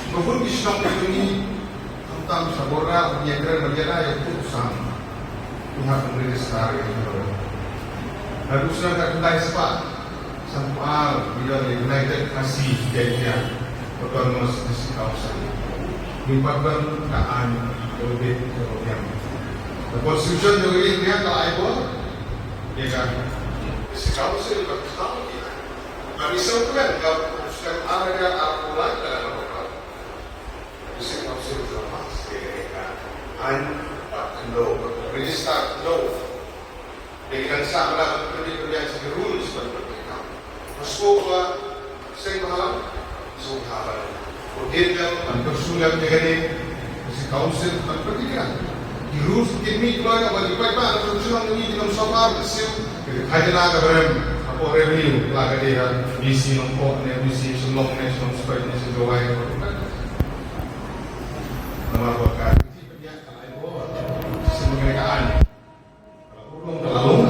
Maupun Islam ini tentang sabora penyegaran berjaya yang putusan pihak pemerintah sekarang itu. Harusnya tak kendai sepak sampai bila United kasih jadinya berkorban notifikasi council. Limpahkan keadaan lebih kemudian. The constitution juga ini dia kalau ibu, dia kan sekausi berkata, kami semua kalau sudah ada aturan dalam program, sekausi berkata, dia kan ando register law, dengan sama dengan rules seperti itu. Sekolah saya malam sudah kemudian bersulat dengan sekausi berpendidikan. Rules kini kalau yang bagi apa solusi ini dalam soal hasil kerja naga berem apa revenue laga dia visi nombor visi selong national spread national doai nama bakar ini semengekaan kalau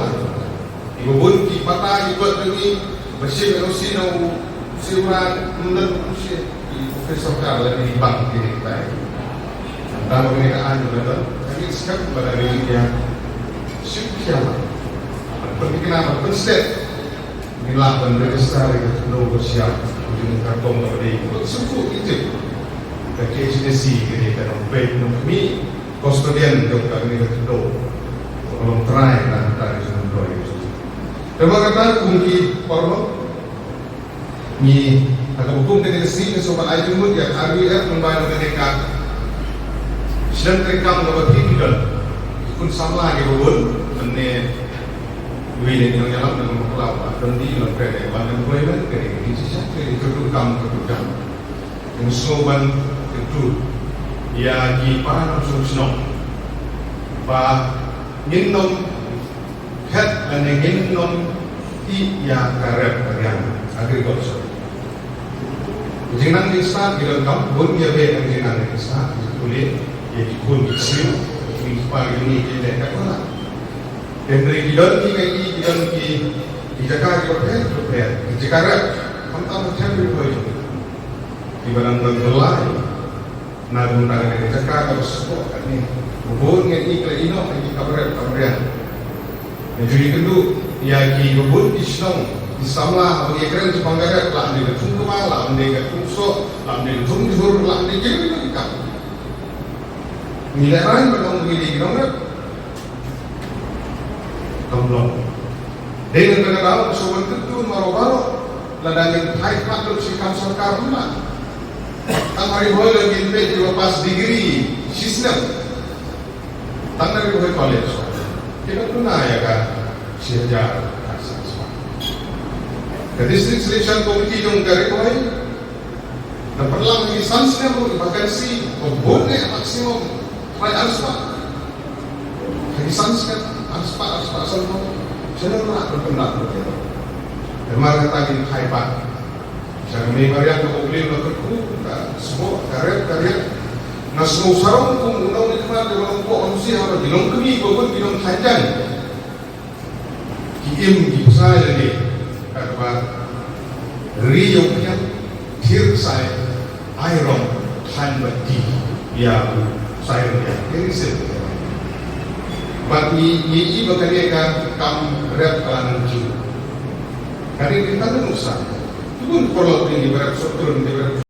ibu pun di patah ikut lagi bersih bersih nau siuran mundur bersih di profesor Karl di bank di kita nama kemerdekaan juga sekarang pada dirinya siapa pendidikan konsep dilakukan registrasi untuk bersiap untuk kartong dari suku itu KCDC kita baik kami kustodian untuk kami itu kalau try dan tadi semua itu terima kasih kunci porno ni agak hukum dengan sini sobat ayu mud yang RWF membayar mereka sedang terekam dapat tinggal pun sama lagi bubun ini wili yang jalan dengan pelawat dan di dalam kereta bandar employment dari sisa dari kedukam yang soban itu ya di para sosno ba minum head dan minum ti ya karep yang agriculture jangan bisa di dalam bun ya be jangan bisa kulit jadi kun kecil principal ini kita tak pernah. Dan dari bidon ki jaga ki jaga hantar macam itu boleh. Di barang berlai, nak guna dengan jaga kalau support ni. Hubung yang ini ino lagi kabar. Jadi kedua, ya ki hubung islam Islamlah bagi keren sepanggaran lah di tung kemala, lah di tung lah di tung jur, lah di jadi kan. Nilai lain belum begini kan? Belum. Dengan kenal soal itu baru ladangin high patut si kansel karuna. Tamari boleh lagi di pas degree sistem. Tanggal itu college. Kita guna ya kan? Sejarah. The district selection committee yung karikoy na perlang lisans niya mo vacancy o bonne maximum try alspa lisans ka alspa asal mo siya na berkendak begitu dan mereka tagin haipat siya may varian na problem na kerku semua karya na semua sarong kung unaw ni kemar di walang po ano siya apa bilong kami bukod bilong kanjan kiim gipusay lagi kata Rio punya thir saya iron than bati ya saya ini sih but ni bakal dia kan kam rep kalangan ju kali kita kan usah itu pun perlu ini berat struktur ini berat